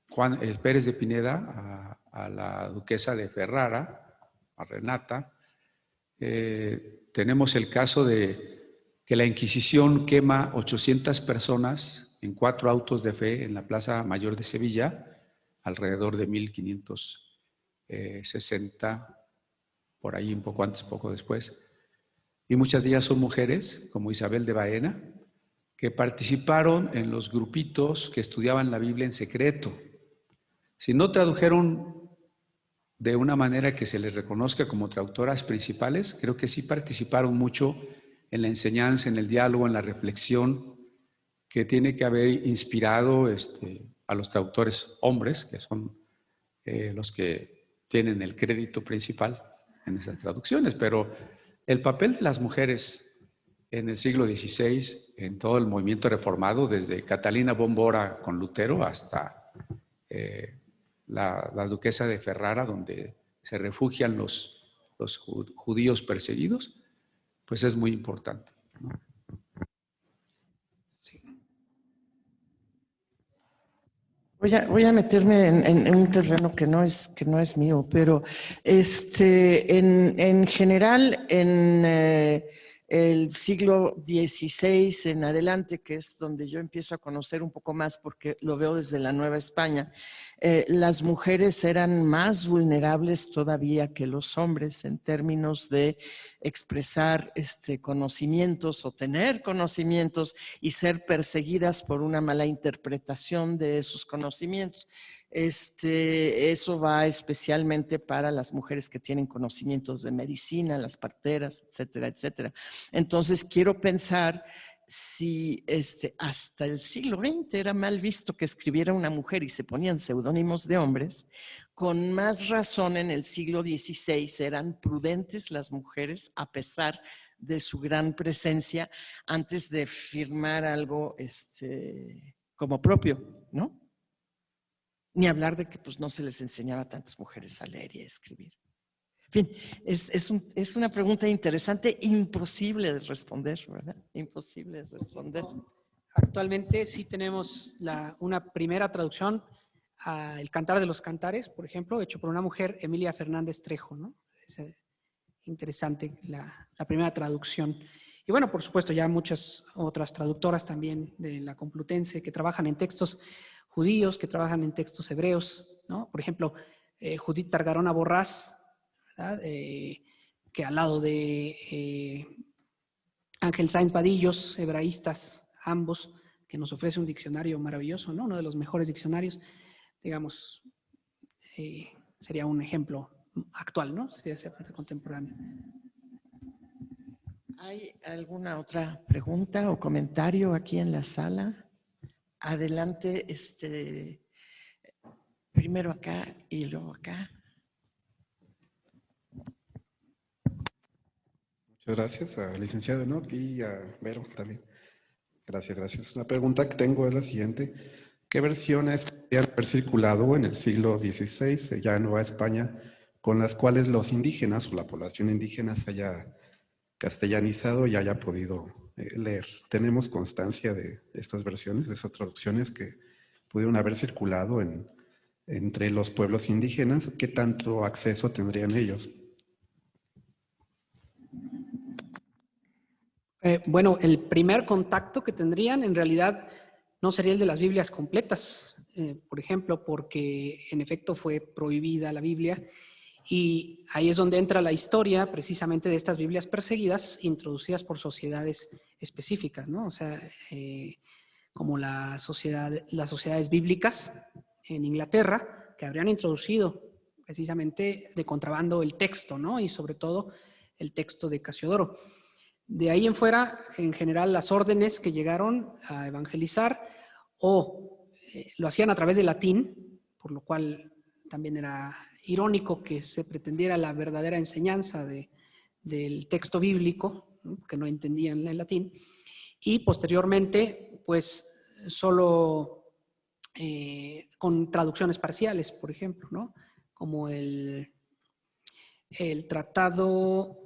Juan Pérez de Pineda a la duquesa de Ferrara, a Renata. Tenemos el caso de que la Inquisición quema 800 personas en 4 autos de fe en la Plaza Mayor de Sevilla, alrededor de 1560, por ahí un poco antes, poco después. Y muchas de ellas son mujeres, como Isabel de Baena, que participaron en los grupitos que estudiaban la Biblia en secreto. Si no tradujeron de una manera que se les reconozca como traductoras principales, creo que sí participaron mucho en la enseñanza, en el diálogo, en la reflexión que tiene que haber inspirado a los traductores hombres, que son los que tienen el crédito principal en esas traducciones. Pero el papel de las mujeres en el siglo XVI, en todo el movimiento reformado, desde Catalina Bombora con Lutero hasta la duquesa de Ferrara, donde se refugian los judíos perseguidos, pues es muy importante, ¿no? Sí. Voy a meterme en un terreno que no es mío, pero en general, en el siglo XVI en adelante, que es donde yo empiezo a conocer un poco más porque lo veo desde la Nueva España, las mujeres eran más vulnerables todavía que los hombres en términos de expresar conocimientos o tener conocimientos y ser perseguidas por una mala interpretación de esos conocimientos. Eso va especialmente para las mujeres que tienen conocimientos de medicina, las parteras, etcétera, etcétera. Entonces, quiero pensar si hasta el siglo XX era mal visto que escribiera una mujer y se ponían seudónimos de hombres, con más razón en el siglo XVI eran prudentes las mujeres a pesar de su gran presencia antes de firmar algo como propio, ¿no? Ni hablar de que pues, no se les enseñaba a tantas mujeres a leer y a escribir. En fin, es una pregunta interesante, imposible de responder, ¿verdad? Imposible de responder. Actualmente sí tenemos una primera traducción a El Cantar de los Cantares, por ejemplo, hecho por una mujer, Emilia Fernández Trejo, ¿no? Es interesante la primera traducción. Y bueno, por supuesto, ya muchas otras traductoras también de la Complutense que trabajan en textos judíos, que trabajan en textos hebreos, ¿no? Por ejemplo, Judith Targarona Borrás, ¿verdad? Que al lado de Ángel Sáenz Vadillos, hebraístas, ambos, que nos ofrece un diccionario maravilloso, ¿no? Uno de los mejores diccionarios, digamos, sería un ejemplo actual, ¿no? Sería contemporáneo. ¿Hay alguna otra pregunta o comentario aquí en la sala? Adelante, primero acá y luego acá. Muchas gracias al licenciado Enoch y a Vero también. Gracias. La pregunta que tengo es la siguiente. ¿qué versiones podrían haber circulado en el siglo XVI, ya en Nueva España, con las cuales los indígenas o la población indígena se haya castellanizado y haya podido leer? ¿Tenemos constancia de estas versiones, de esas traducciones que pudieron haber circulado entre los pueblos indígenas? ¿Qué tanto acceso tendrían ellos? Bueno, el primer contacto que tendrían en realidad no sería el de las Biblias completas, por ejemplo, porque en efecto fue prohibida la Biblia, y ahí es donde entra la historia precisamente de estas Biblias perseguidas, introducidas por sociedades específicas, ¿no? O sea, como las sociedades bíblicas en Inglaterra, que habrían introducido precisamente de contrabando el texto, ¿no? Y sobre todo el texto de Casiodoro. De ahí en fuera, en general, las órdenes que llegaron a evangelizar o lo hacían a través del latín, por lo cual también era irónico que se pretendiera la verdadera enseñanza del texto bíblico, ¿no? Que no entendían el latín, y posteriormente, pues, solo con traducciones parciales, por ejemplo, ¿no? Como el tratado...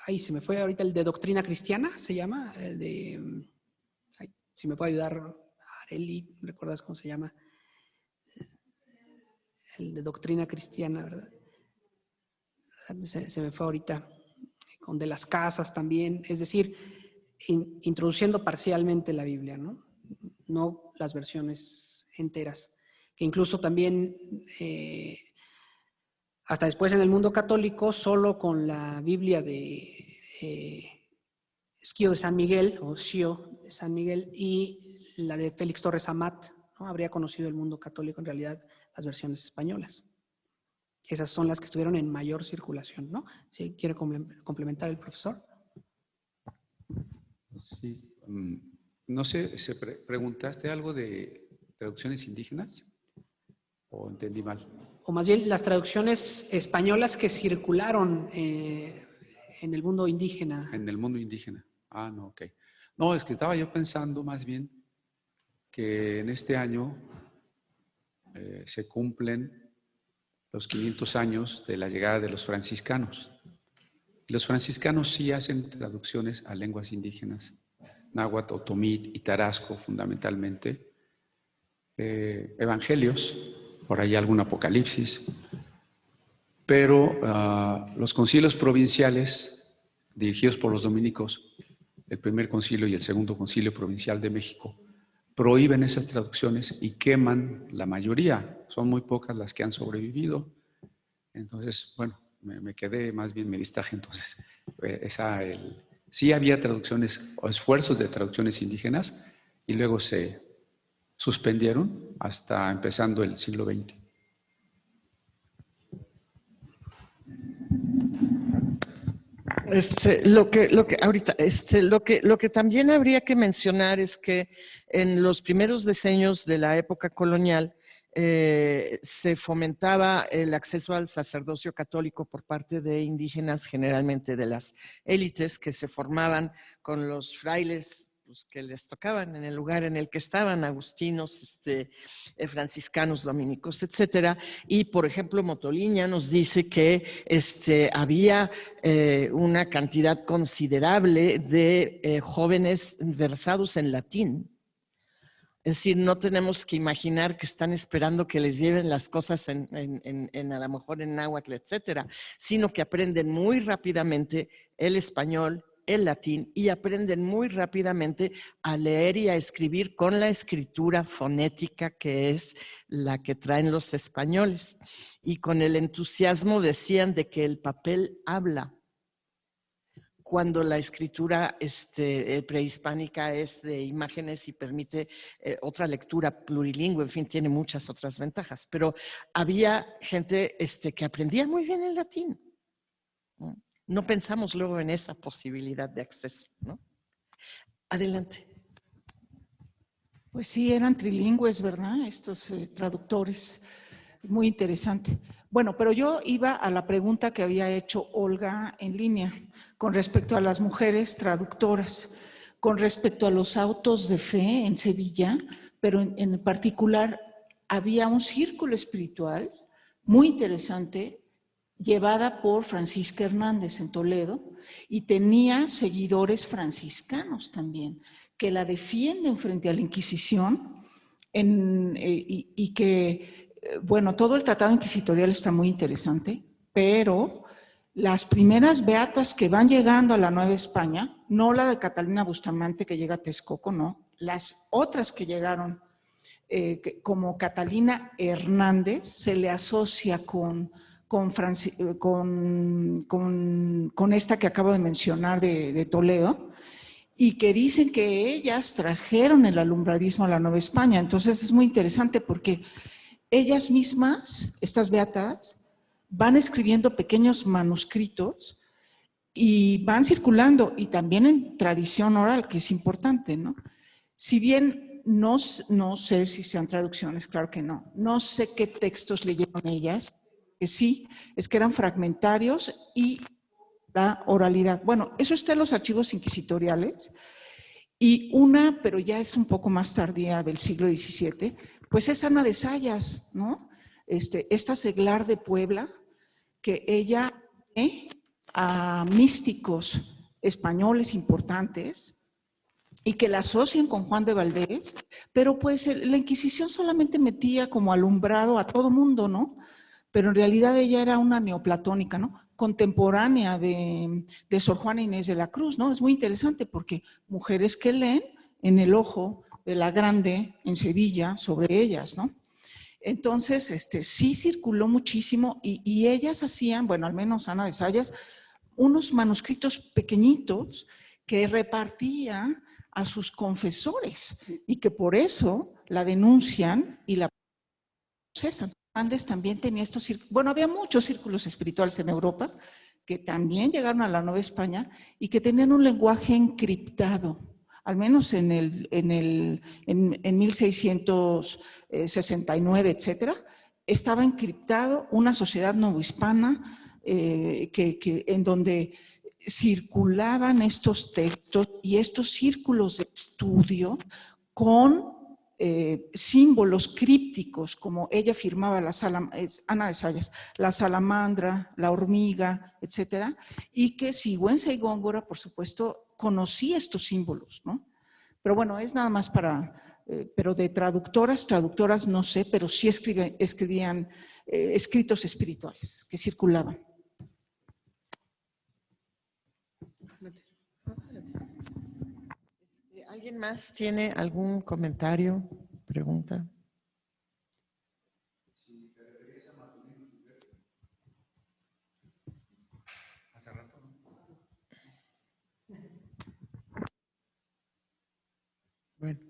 Ahí se me fue ahorita el de Doctrina Cristiana, se llama, si me puede ayudar Areli, ¿recuerdas cómo se llama? El de Doctrina Cristiana, ¿verdad? Se me fue ahorita, con de las casas también, es decir, introduciendo parcialmente la Biblia, ¿no? No las versiones enteras, que incluso también... hasta después en el mundo católico, solo con la Biblia de Esquío de San Miguel, o Xío de San Miguel, y la de Félix Torres Amat, ¿no? Habría conocido el mundo católico en realidad las versiones españolas. Esas son las que estuvieron en mayor circulación, ¿no? ¿Sí quiere complementar el profesor? Sí. No sé, ¿preguntaste algo de traducciones indígenas? ¿O entendí mal? O más bien las traducciones españolas que circularon en el mundo indígena. En el mundo indígena. Ah, no, ok. No, es que estaba yo pensando más bien que en este año se cumplen los 500 años de la llegada de los franciscanos. Los franciscanos sí hacen traducciones a lenguas indígenas, náhuatl, otomí y tarasco fundamentalmente, evangelios, por ahí algún apocalipsis, pero los concilios provinciales dirigidos por los dominicos, el primer concilio y el segundo concilio provincial de México, prohíben esas traducciones y queman la mayoría. Son muy pocas las que han sobrevivido. Entonces, bueno, me quedé, más bien me distraje. Entonces, sí había traducciones o esfuerzos de traducciones indígenas y luego se suspendieron hasta empezando el siglo XX. Lo que también habría que mencionar es que en los primeros decenios de la época colonial se fomentaba el acceso al sacerdocio católico por parte de indígenas, generalmente de las élites que se formaban con los frailes, pues, que les tocaban en el lugar en el que estaban, agustinos, franciscanos, dominicos, etcétera. Y, por ejemplo, Motoliña nos dice que había una cantidad considerable de jóvenes versados en latín. Es decir, no tenemos que imaginar que están esperando que les lleven las cosas a lo mejor en náhuatl, etcétera, sino que aprenden muy rápidamente el español, el latín, y aprenden muy rápidamente a leer y a escribir con la escritura fonética que es la que traen los españoles. Y con el entusiasmo decían de que el papel habla, cuando la escritura prehispánica es de imágenes y permite otra lectura plurilingüe, en fin, tiene muchas otras ventajas. Pero había gente que aprendía muy bien el latín. No pensamos luego en esa posibilidad de acceso, ¿no? Adelante. Pues sí, eran trilingües, ¿verdad? Estos traductores. Muy interesante. Bueno, pero yo iba a la pregunta que había hecho Olga en línea con respecto a las mujeres traductoras. con respecto a los autos de fe en Sevilla, pero en particular había un círculo espiritual muy interesante llevada por Francisca Hernández en Toledo y tenía seguidores franciscanos también que la defienden frente a la Inquisición y que, bueno, todo el tratado inquisitorial está muy interesante, pero las primeras beatas que van llegando a la Nueva España, no la de Catalina Bustamante que llega a Texcoco, no, las otras que llegaron, como Catalina Hernández, se le asocia con esta que acabo de mencionar de Toledo, y que dicen que ellas trajeron el alumbradismo a la Nueva España. Entonces es muy interesante porque ellas mismas, estas beatas, van escribiendo pequeños manuscritos y van circulando, y también en tradición oral, que es importante, ¿no? Si bien no sé si sean traducciones, claro que no. No sé qué textos leyeron ellas, que sí, es que eran fragmentarios y la oralidad. Bueno, eso está en los archivos inquisitoriales, y una, pero ya es un poco más tardía, del siglo XVII, pues es Ana de Sayas, ¿no? Esta seglar de Puebla, que ella a místicos españoles importantes y que la asocian con Juan de Valdés, pero pues la Inquisición solamente metía como alumbrado a todo mundo, ¿no? Pero en realidad ella era una neoplatónica, ¿no? Contemporánea de Sor Juana Inés de la Cruz, ¿no? Es muy interesante porque mujeres que leen en el ojo de la Grande en Sevilla sobre ellas, ¿no? Entonces, sí circuló muchísimo y ellas hacían, bueno, al menos Ana de Sayas, unos manuscritos pequeñitos que repartía a sus confesores y que por eso la denuncian y la procesan. Hernández también tenía estos círculos, bueno, había muchos círculos espirituales en Europa que también llegaron a la Nueva España y que tenían un lenguaje encriptado, al menos en 1669, etcétera, estaba encriptado una sociedad novohispana en donde circulaban estos textos y estos círculos de estudio con símbolos crípticos, como ella firmaba Ana de Sayas, la salamandra, la hormiga, etcétera, y que Sigüenza y Góngora, por supuesto, conocía estos símbolos, ¿no? Pero bueno, es nada más pero de traductoras no sé, pero sí escribían escritos espirituales que circulaban. ¿Alguien más tiene algún comentario, pregunta? Bueno,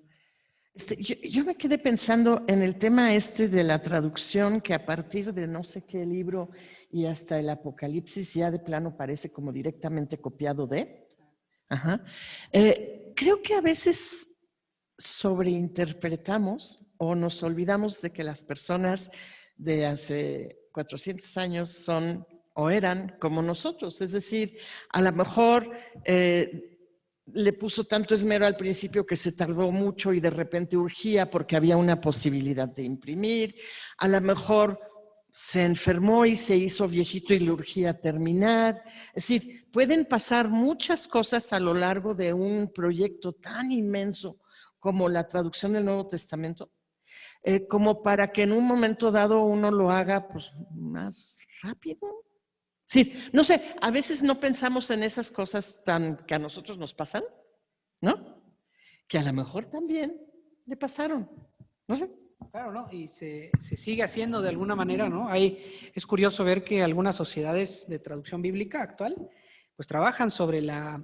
yo me quedé pensando en el tema de la traducción, que a partir de no sé qué libro y hasta el Apocalipsis ya de plano parece como directamente copiado de. Ajá. Creo que a veces sobreinterpretamos o nos olvidamos de que las personas de hace 400 años son o eran como nosotros. Es decir, a lo mejor le puso tanto esmero al principio que se tardó mucho y de repente urgía porque había una posibilidad de imprimir. A lo mejor se enfermó y se hizo viejito y le urgía terminar. Es decir, pueden pasar muchas cosas a lo largo de un proyecto tan inmenso como la traducción del Nuevo Testamento, como para que en un momento dado uno lo haga pues, más rápido. Sí, no sé, a veces no pensamos en esas cosas que a nosotros nos pasan, ¿no? Que a lo mejor también le pasaron, no sé. Claro, ¿no? Y se sigue haciendo de alguna manera, ¿no? Es curioso ver que algunas sociedades de traducción bíblica actual, pues trabajan sobre la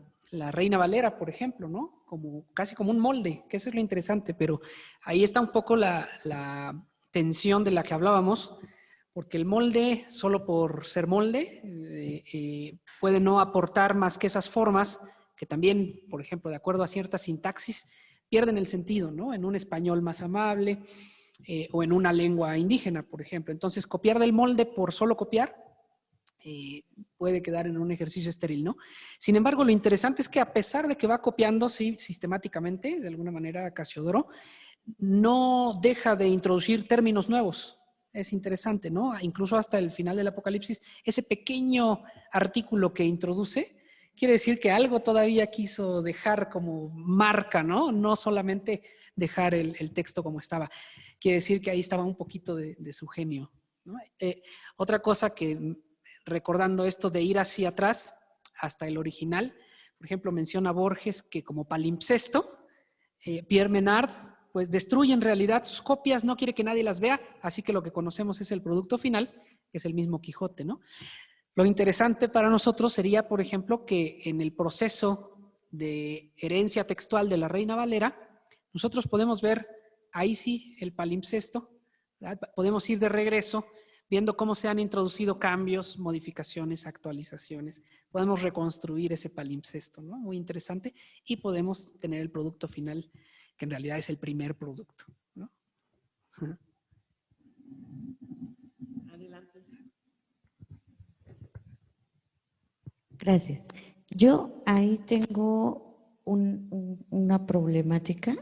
Reina Valera, por ejemplo, ¿no? Casi como un molde, que eso es lo interesante, pero ahí está un poco la tensión de la que hablábamos, porque el molde, solo por ser molde, puede no aportar más que esas formas que también, por ejemplo, de acuerdo a cierta sintaxis, pierden el sentido, ¿no? En un español más amable o en una lengua indígena, por ejemplo. Entonces, copiar del molde por solo copiar puede quedar en un ejercicio estéril, ¿no? Sin embargo, lo interesante es que a pesar de que va copiando, sí, sistemáticamente, de alguna manera, Casiodoro, no deja de introducir términos nuevos. Es interesante, ¿no? Incluso hasta el final del Apocalipsis, ese pequeño artículo que introduce quiere decir que algo todavía quiso dejar como marca, ¿no? No solamente dejar el texto como estaba. Quiere decir que ahí estaba un poquito de su genio, ¿no? Otra cosa que, recordando esto de ir hacia atrás hasta el original, por ejemplo, menciona Borges que como palimpsesto, Pierre Menard pues destruye en realidad sus copias, no quiere que nadie las vea, así que lo que conocemos es el producto final, que es el mismo Quijote, ¿no? Lo interesante para nosotros sería, por ejemplo, que en el proceso de herencia textual de la Reina Valera, nosotros podemos ver ahí sí el palimpsesto, ¿verdad? Podemos ir de regreso viendo cómo se han introducido cambios, modificaciones, actualizaciones. Podemos reconstruir ese palimpsesto, ¿no? Muy interesante, y podemos tener el producto final, que en realidad es el primer producto, ¿no? Adelante. Gracias. Yo ahí tengo una problemática.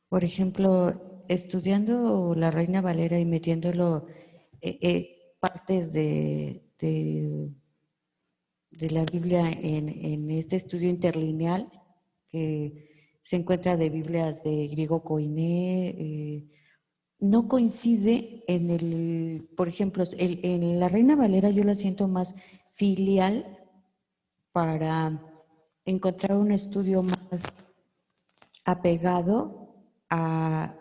Por ejemplo, estudiando la Reina Valera y metiéndolo partes de la Biblia en este estudio interlineal que se encuentra de Biblias de griego koiné, no coincide en por ejemplo, en la Reina Valera yo la siento más filial para encontrar un estudio más apegado al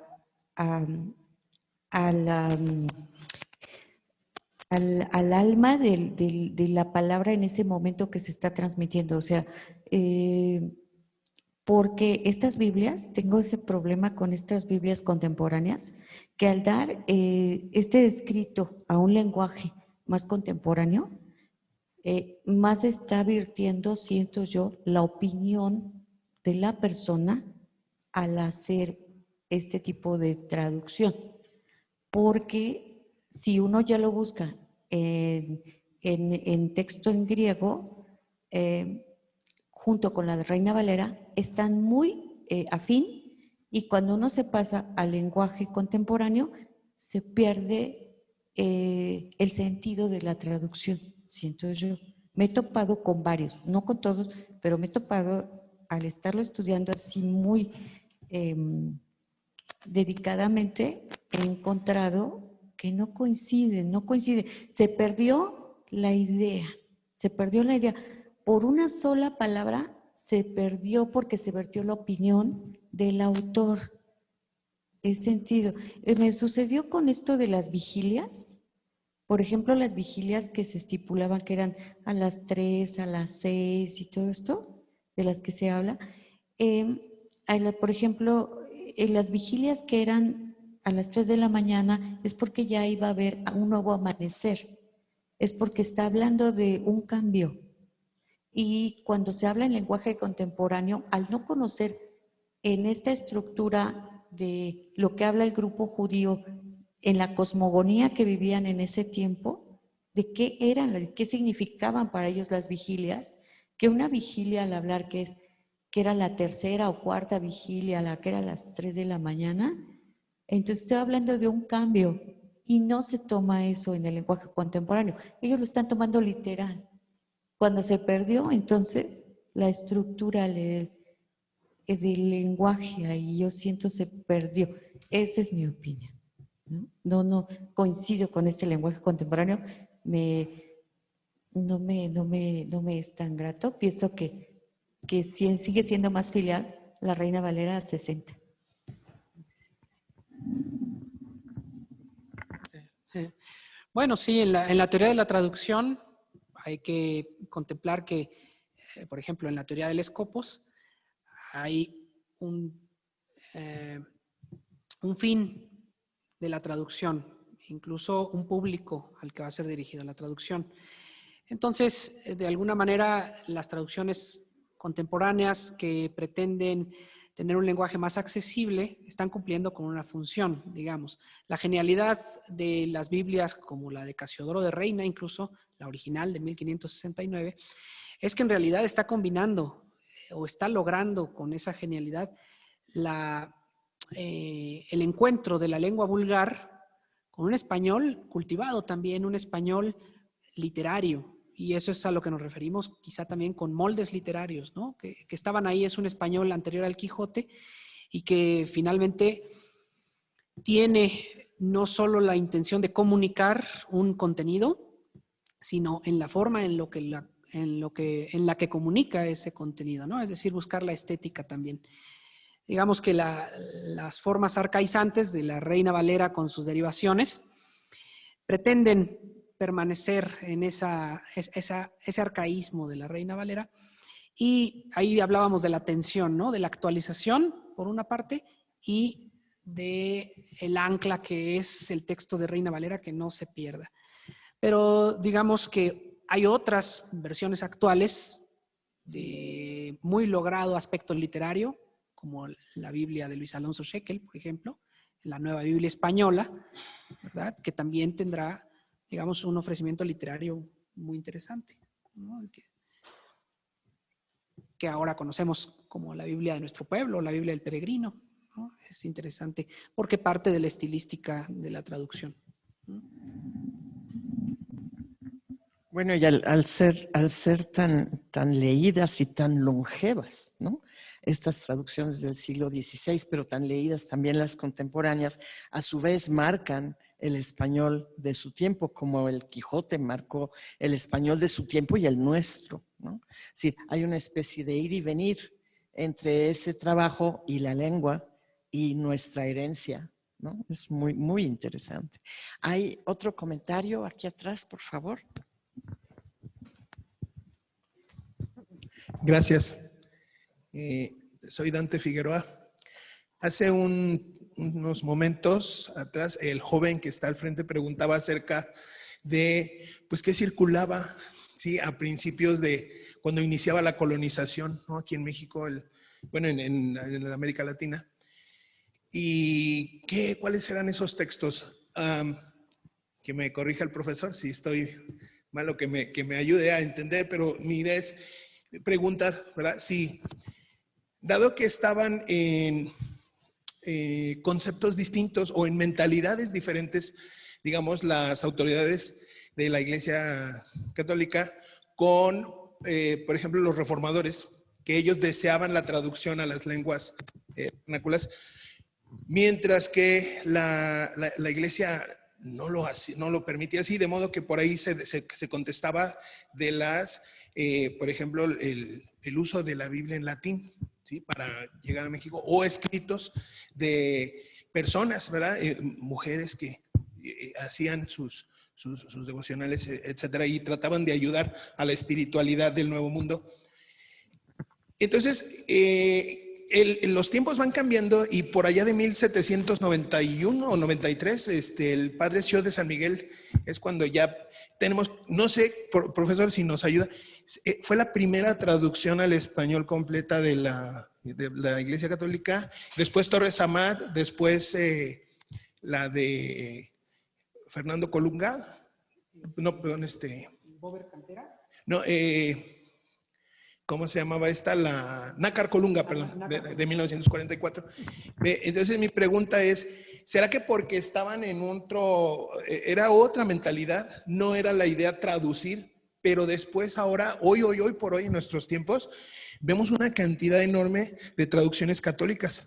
alma de la palabra en ese momento que se está transmitiendo. O sea, porque estas Biblias, tengo ese problema con estas Biblias contemporáneas, que al dar este escrito a un lenguaje más contemporáneo, más está virtiendo, siento yo, la opinión de la persona al hacer este tipo de traducción. Porque si uno ya lo busca en texto en griego, junto con la de Reina Valera, están muy afín, y cuando uno se pasa al lenguaje contemporáneo, se pierde el sentido de la traducción, siento yo. Me he topado con varios, no con todos, pero me he topado, al estarlo estudiando así muy dedicadamente, he encontrado que no coincide. Se perdió la idea. Por una sola palabra se perdió, porque se vertió la opinión del autor. Es sentido. Me sucedió con esto de las vigilias. Por ejemplo, las vigilias que se estipulaban que eran a las 3, a las 6 y todo esto, de las que se habla. Por ejemplo, en las vigilias que eran a las 3 de la mañana es porque ya iba a haber un nuevo amanecer. Es porque está hablando de un cambio. Y cuando se habla en lenguaje contemporáneo, al no conocer en esta estructura de lo que habla el grupo judío, en la cosmogonía que vivían en ese tiempo, de qué eran, qué significaban para ellos las vigilias, que una vigilia al hablar que era la tercera o cuarta vigilia, la que era a las 3 de la mañana, entonces estoy hablando de un cambio, y no se toma eso en el lenguaje contemporáneo. Ellos lo están tomando literal. Cuando se perdió, entonces, la estructura del lenguaje, ahí yo siento se perdió. Esa es mi opinión. No coincido con este lenguaje contemporáneo. No me es tan grato. Pienso que sigue siendo más filial la Reina Valera 60. Bueno, sí, en la teoría de la traducción hay que contemplar que, por ejemplo, en la teoría del Scopus hay un fin de la traducción, incluso un público al que va a ser dirigida la traducción. Entonces, de alguna manera, las traducciones contemporáneas que pretenden tener un lenguaje más accesible, están cumpliendo con una función, digamos. La genialidad de las Biblias, como la de Casiodoro de Reina, incluso la original de 1569, es que en realidad está combinando o está logrando con esa genialidad el encuentro de la lengua vulgar con un español cultivado también, un español literario. Y eso es a lo que nos referimos quizá también con moldes literarios, ¿no? Que estaban ahí. Es un español anterior al Quijote y que finalmente tiene no solo la intención de comunicar un contenido, sino en la forma en la que comunica ese contenido, ¿no? Es decir, buscar la estética también. Digamos que las formas arcaizantes de la Reina Valera con sus derivaciones pretenden permanecer en ese arcaísmo de la Reina Valera. Y ahí hablábamos de la tensión, ¿no? De la actualización, por una parte, y del ancla que es el texto de Reina Valera, que no se pierda. Pero digamos que hay otras versiones actuales de muy logrado aspecto literario, como la Biblia de Luis Alonso Shekel, por ejemplo, la Nueva Biblia Española, ¿verdad? Que también tendrá, digamos, un ofrecimiento literario muy interesante, ¿no? Que ahora conocemos como la Biblia de nuestro pueblo, la Biblia del peregrino, ¿no? Es interesante porque parte de la estilística de la traducción, ¿no? Bueno, y al ser tan leídas y tan longevas, ¿no? Estas traducciones del siglo XVI, pero tan leídas también las contemporáneas, a su vez marcan el español de su tiempo, como el Quijote marcó el español de su tiempo y el nuestro, ¿no? Sí, hay una especie de ir y venir entre ese trabajo y la lengua y nuestra herencia, ¿no? Es muy, muy interesante. ¿Hay otro comentario aquí atrás, por favor? Gracias. Soy Dante Figueroa. Hace unos momentos atrás, el joven que está al frente preguntaba acerca de, pues, qué circulaba, ¿sí? A principios de cuando iniciaba la colonización, ¿no? Aquí en México, en América Latina. Y cuáles eran esos textos. Que me corrija el profesor si estoy mal o que me ayude a entender, pero mi idea es preguntar, ¿verdad? Si, dado que estaban en conceptos distintos o en mentalidades diferentes, digamos, las autoridades de la Iglesia Católica con, por ejemplo, los reformadores, que ellos deseaban la traducción a las lenguas vernáculas, mientras que la Iglesia no lo permitía así, de modo que por ahí se contestaba de las, por ejemplo, el uso de la Biblia en latín, ¿sí? Para llegar a México, o escritos de personas, ¿verdad? Mujeres que hacían sus devocionales, etcétera, y trataban de ayudar a la espiritualidad del Nuevo Mundo. Entonces, los tiempos van cambiando y por allá de 1791 o 93, el padre Sio de San Miguel es cuando ya tenemos, no sé, profesor, si nos ayuda, fue la primera traducción al español completa de la Iglesia Católica, después Torres Amat, después la de Fernando Colunga, no, perdón, ¿Bober Cantera? No, ¿cómo se llamaba esta? La Nácar Colunga, perdón, de 1944. Entonces mi pregunta es, ¿será que porque estaban en era otra mentalidad, no era la idea traducir, pero después ahora, hoy por hoy, en nuestros tiempos, vemos una cantidad enorme de traducciones católicas,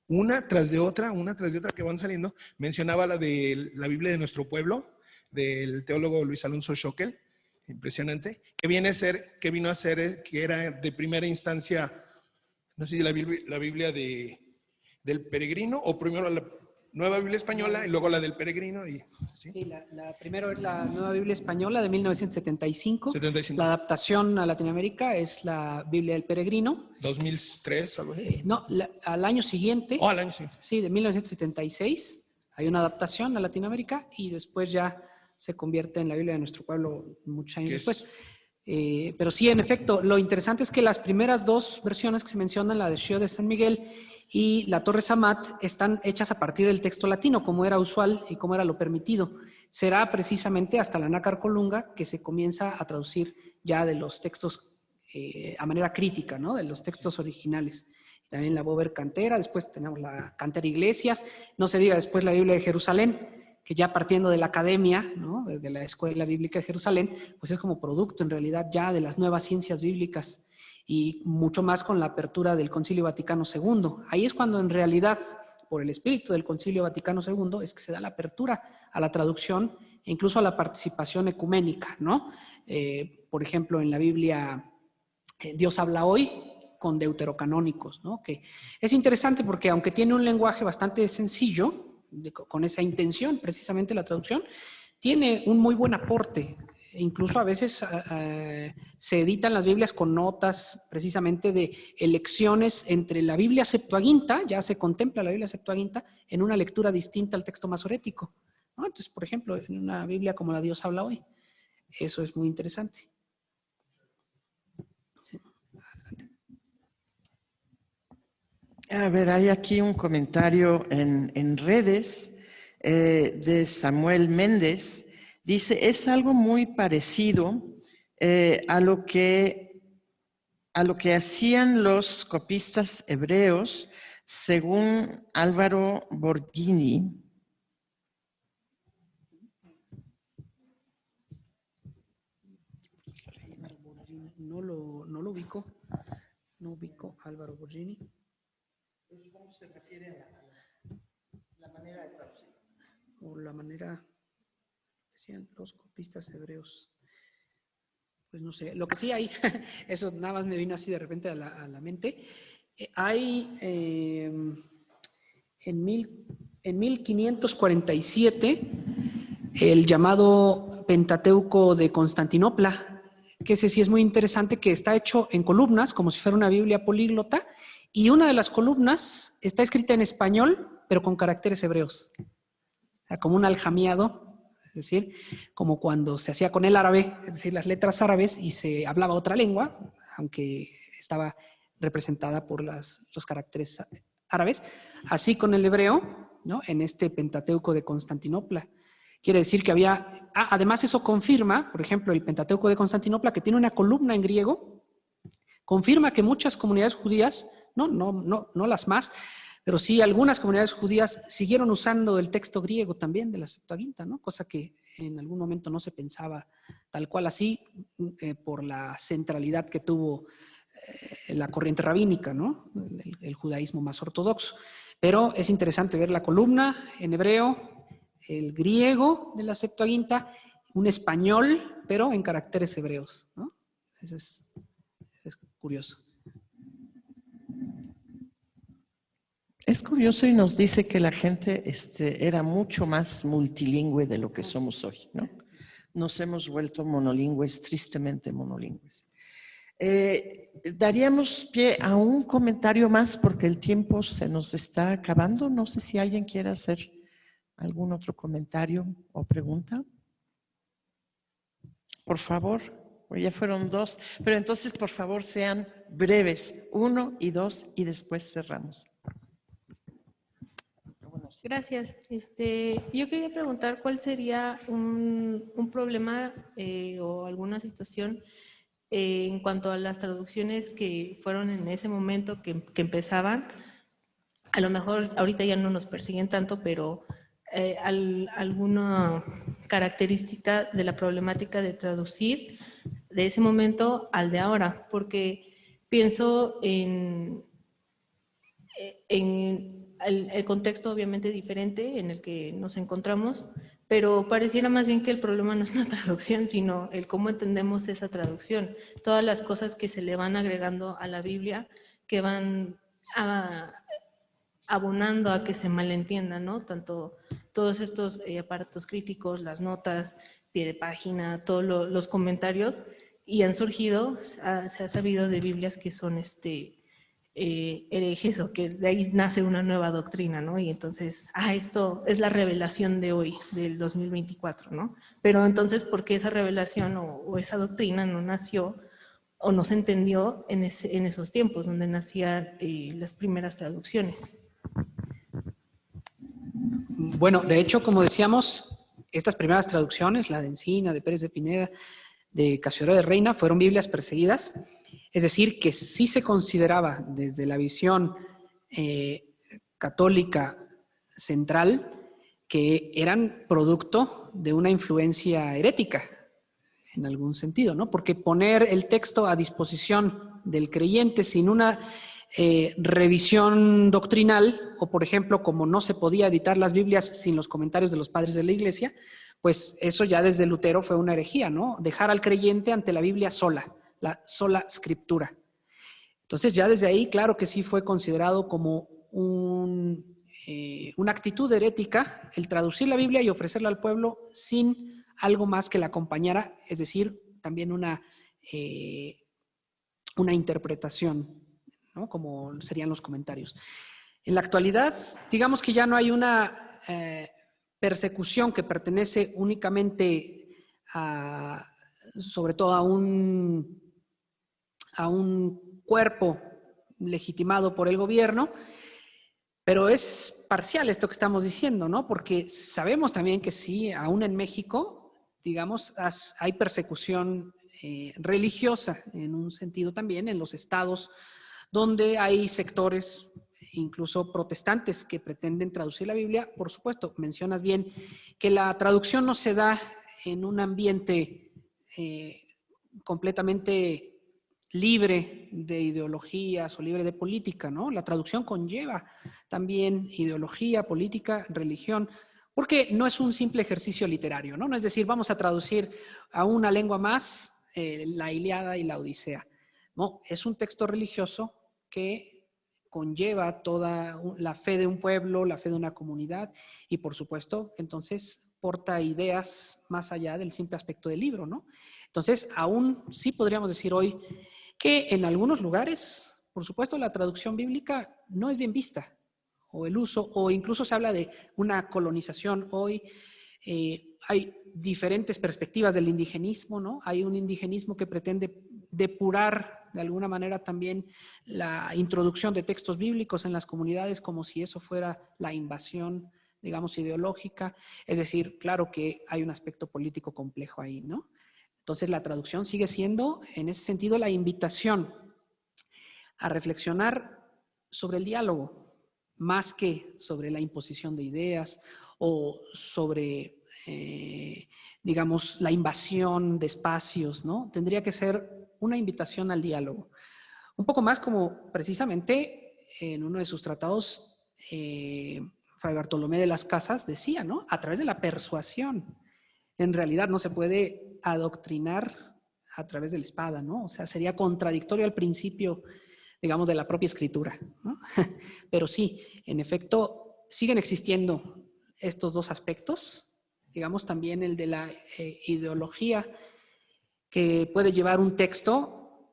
una tras de otra que van saliendo? Mencionaba la de la Biblia de nuestro pueblo, del teólogo Luis Alonso Shekel, impresionante, que vino a ser, que era de primera instancia, no sé si la Biblia del peregrino, o primero la Nueva Biblia Española y luego la del peregrino. ¿Sí? Sí, primero es la Nueva Biblia Española de 1975. 75. La adaptación a Latinoamérica es la Biblia del peregrino. 2003, algo así. No, al año siguiente. Al año siguiente. Sí, de 1976. Hay una adaptación a Latinoamérica y después ya se convierte en la Biblia de nuestro pueblo muchos años después. Pero sí, en efecto, lo interesante es que las primeras dos versiones que se mencionan, la de Sio de San Miguel y la Torre Samat están hechas a partir del texto latino, como era usual y como era lo permitido. Será precisamente hasta la Nácar Colunga que se comienza a traducir ya de los textos a manera crítica, ¿no? De los textos originales. También la Bober Cantera, después tenemos la Cantera Iglesias, no se diga después la Biblia de Jerusalén, que ya partiendo de la academia, ¿no? De la Escuela Bíblica de Jerusalén, pues es como producto en realidad ya de las nuevas ciencias bíblicas y mucho más con la apertura del Concilio Vaticano II. Ahí es cuando en realidad, por el espíritu del Concilio Vaticano II, es que se da la apertura a la traducción e incluso a la participación ecuménica, ¿no? Por ejemplo, en la Biblia Dios habla hoy con deuterocanónicos, ¿no? Que es interesante porque aunque tiene un lenguaje bastante sencillo, con esa intención precisamente la traducción, tiene un muy buen aporte. Incluso a veces se editan las Biblias con notas precisamente de elecciones entre la Biblia Septuaginta, ya se contempla la Biblia Septuaginta en una lectura distinta al texto masorético, ¿no? Entonces, por ejemplo, en una Biblia como la Dios habla hoy, eso es muy interesante. A ver, hay aquí un comentario en redes de Samuel Méndez. Dice, es algo muy parecido a lo que hacían los copistas hebreos, según Álvaro Borghini. No lo ubico. No ubico a Álvaro Borghini. ¿Cómo se refiere a la manera de traducir? O la manera, decían los copistas hebreos. Pues no sé, lo que sí hay, eso nada más me vino así de repente a la mente. Hay en 1547 el llamado Pentateuco de Constantinopla, que ese sí es muy interesante, que está hecho en columnas, como si fuera una Biblia políglota, y una de las columnas está escrita en español, pero con caracteres hebreos. O sea, como un aljamiado, es decir, como cuando se hacía con el árabe, es decir, las letras árabes, y se hablaba otra lengua, aunque estaba representada por los caracteres árabes, así con el hebreo, ¿no? En este Pentateuco de Constantinopla. Quiere decir que había, además eso confirma, por ejemplo, el Pentateuco de Constantinopla, que tiene una columna en griego, confirma que muchas comunidades judías, no las más, pero sí algunas comunidades judías siguieron usando el texto griego también de la Septuaginta, ¿no? Cosa que en algún momento no se pensaba tal cual así por la centralidad que tuvo la corriente rabínica, ¿no? El judaísmo más ortodoxo. Pero es interesante ver la columna en hebreo, el griego de la Septuaginta, un español, pero en caracteres hebreos, ¿no? Eso es curioso. Es curioso y nos dice que la gente era mucho más multilingüe de lo que somos hoy, ¿no? Nos hemos vuelto monolingües, tristemente monolingües. Daríamos pie a un comentario más porque el tiempo se nos está acabando. No sé si alguien quiere hacer algún otro comentario o pregunta. Por favor, ya fueron dos, pero entonces por favor sean breves, 1 y 2 y después cerramos. Gracias. Yo quería preguntar cuál sería un problema o alguna situación en cuanto a las traducciones que fueron en ese momento que empezaban. A lo mejor ahorita ya no nos persiguen tanto, pero alguna característica de la problemática de traducir de ese momento al de ahora, porque pienso en el contexto obviamente diferente en el que nos encontramos, pero pareciera más bien que el problema no es la traducción, sino el cómo entendemos esa traducción. Todas las cosas que se le van agregando a la Biblia, que van abonando a que se malentienda, ¿no? Tanto todos estos aparatos críticos, las notas, pie de página, todos los comentarios, y han surgido, se ha sabido de Biblias que son herejes o que de ahí nace una nueva doctrina, ¿no? Y entonces, esto es la revelación de hoy, del 2024, ¿no? Pero entonces, ¿por qué esa revelación o esa doctrina no nació o no se entendió en esos tiempos donde nacían las primeras traducciones. Bueno, de hecho, como decíamos, estas primeras traducciones, la de Encina, de Pérez de Pineda, de Cassiodoro de Reina, fueron Biblias perseguidas. Es decir, que sí se consideraba desde la visión católica central que eran producto de una influencia herética, en algún sentido, ¿no? Porque poner el texto a disposición del creyente sin una revisión doctrinal, o por ejemplo, como no se podía editar las Biblias sin los comentarios de los padres de la Iglesia, pues eso ya desde Lutero fue una herejía, ¿no? Dejar al creyente ante la Biblia sola, la sola escritura. Entonces ya desde ahí, claro que sí fue considerado como una actitud herética el traducir la Biblia y ofrecerla al pueblo sin algo más que la acompañara, es decir, también una interpretación, ¿no? Como serían los comentarios. En la actualidad, digamos que ya no hay una persecución que pertenece únicamente sobre todo a un cuerpo legitimado por el gobierno, pero es parcial esto que estamos diciendo, ¿no? Porque sabemos también que sí, aún en México, digamos, hay persecución religiosa en un sentido también en los estados donde hay sectores, incluso protestantes, que pretenden traducir la Biblia. Por supuesto, mencionas bien que la traducción no se da en un ambiente completamente libre de ideologías o libre de política, ¿no? La traducción conlleva también ideología, política, religión, porque no es un simple ejercicio literario, ¿no? No es decir, vamos a traducir a una lengua más la Ilíada y la Odisea. No, es un texto religioso que conlleva toda la fe de un pueblo, la fe de una comunidad y, por supuesto, entonces porta ideas más allá del simple aspecto del libro, ¿no? Entonces, aún sí podríamos decir hoy que en algunos lugares, por supuesto, la traducción bíblica no es bien vista, o el uso, o incluso se habla de una colonización. Hoy hay diferentes perspectivas del indigenismo, ¿no? Hay un indigenismo que pretende depurar de alguna manera también la introducción de textos bíblicos en las comunidades como si eso fuera la invasión, digamos, ideológica. Es decir, claro que hay un aspecto político complejo ahí, ¿no? Entonces la traducción sigue siendo, en ese sentido, la invitación a reflexionar sobre el diálogo, más que sobre la imposición de ideas o sobre, digamos, la invasión de espacios, ¿no? Tendría que ser una invitación al diálogo. Un poco más como precisamente en uno de sus tratados, Fray Bartolomé de las Casas decía, ¿no? A través de la persuasión. En realidad no se puede adoctrinar a través de la espada, ¿no? O sea, sería contradictorio al principio, digamos, de la propia escritura, ¿no? Pero sí, en efecto, siguen existiendo estos dos aspectos, digamos, también el de la ideología que puede llevar un texto,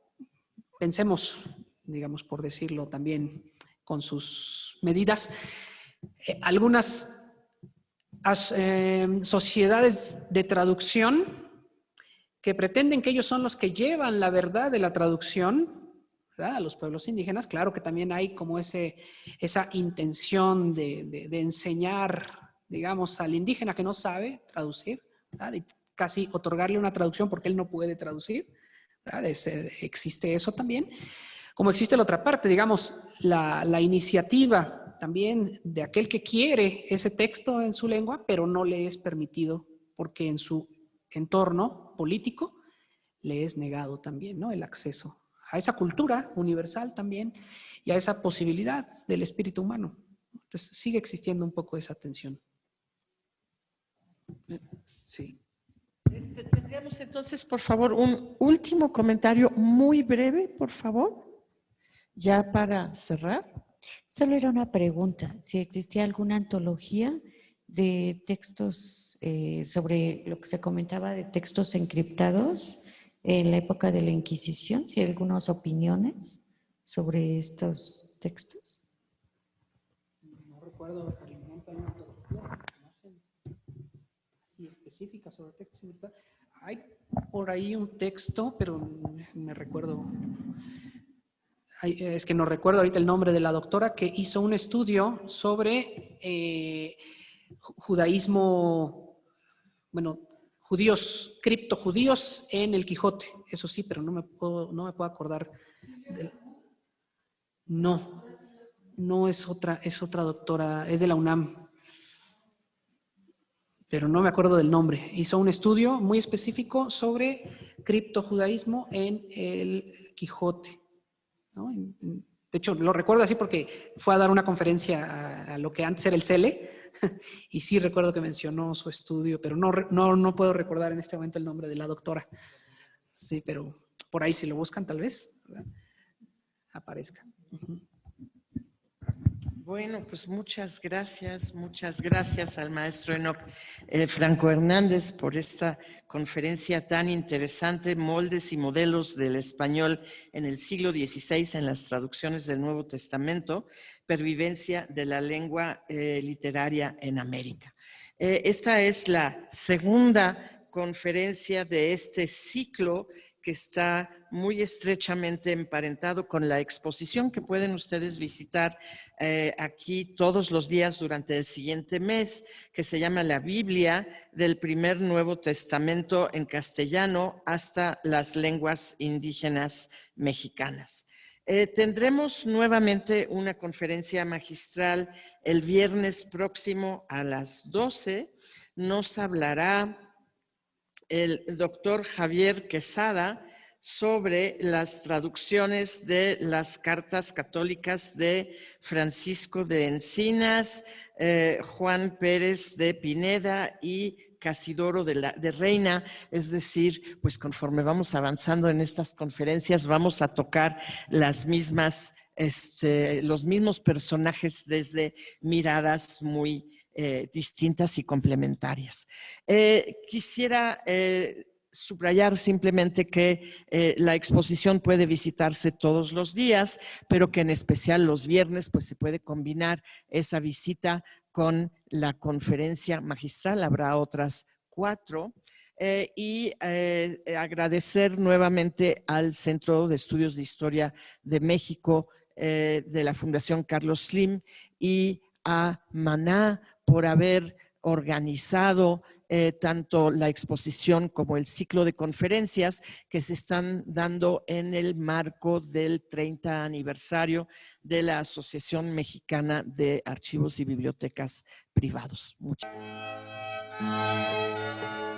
pensemos, digamos, por decirlo también con sus medidas, algunas sociedades de traducción que pretenden que ellos son los que llevan la verdad de la traducción, ¿verdad? A los pueblos indígenas. Claro que también hay como esa intención de enseñar, digamos, al indígena que no sabe traducir, ¿verdad? Y casi otorgarle una traducción porque él no puede traducir, ¿verdad? Existe eso también. Como existe la otra parte, digamos, la iniciativa también de aquel que quiere ese texto en su lengua, pero no le es permitido porque en su entorno político le es negado también, ¿no? El acceso a esa cultura universal también y a esa posibilidad del espíritu humano. Entonces sigue existiendo un poco esa tensión. Sí. Tendríamos entonces, por favor, un último comentario muy breve, por favor, ya para cerrar. Solo era una pregunta, si existía alguna antología de textos sobre lo que se comentaba de textos encriptados en la época de la Inquisición, si hay algunas opiniones sobre estos textos. No recuerdo hasta el momento hay una antología, no sé, así específica sobre textos encriptados. Hay por ahí un texto, pero me recuerdo, es que no recuerdo ahorita el nombre de la doctora que hizo un estudio sobre judaísmo, bueno, judíos, criptojudíos en el Quijote. Eso sí, pero no me puedo acordar. No es otra doctora, es de la UNAM. Pero no me acuerdo del nombre. Hizo un estudio muy específico sobre criptojudaísmo en el Quijote, ¿no? De hecho, lo recuerdo así porque fue a dar una conferencia a lo que antes era el CELE y sí recuerdo que mencionó su estudio, pero no puedo recordar en este momento el nombre de la doctora. Sí, pero por ahí si lo buscan tal vez, ¿verdad?, aparezca. Bueno, pues muchas gracias al maestro Enoc Franco Hernández por esta conferencia tan interesante, Moldes y Modelos del Español en el siglo XVI en las traducciones del Nuevo Testamento, pervivencia de la lengua literaria en América. Esta es la segunda conferencia de este ciclo que está muy estrechamente emparentado con la exposición que pueden ustedes visitar aquí todos los días durante el siguiente mes, que se llama La Biblia del primer Nuevo Testamento en castellano hasta las lenguas indígenas mexicanas. Tendremos nuevamente una conferencia magistral el viernes próximo a las 12. Nos hablará el doctor Javier Quesada sobre las traducciones de las cartas católicas de Francisco de Encinas, Juan Pérez de Pineda y Casidoro de Reina. Es decir, pues conforme vamos avanzando en estas conferencias vamos a tocar las mismas, los mismos personajes desde miradas muy distintas y complementarias. Quisiera subrayar simplemente que la exposición puede visitarse todos los días, pero que en especial los viernes pues se puede combinar esa visita con la conferencia magistral. Habrá otras 4. Y agradecer nuevamente al Centro de Estudios de Historia de México de la Fundación Carlos Slim y a Maná por haber organizado tanto la exposición como el ciclo de conferencias que se están dando en el marco del 30 aniversario de la Asociación Mexicana de Archivos y Bibliotecas Privados. Muchas gracias.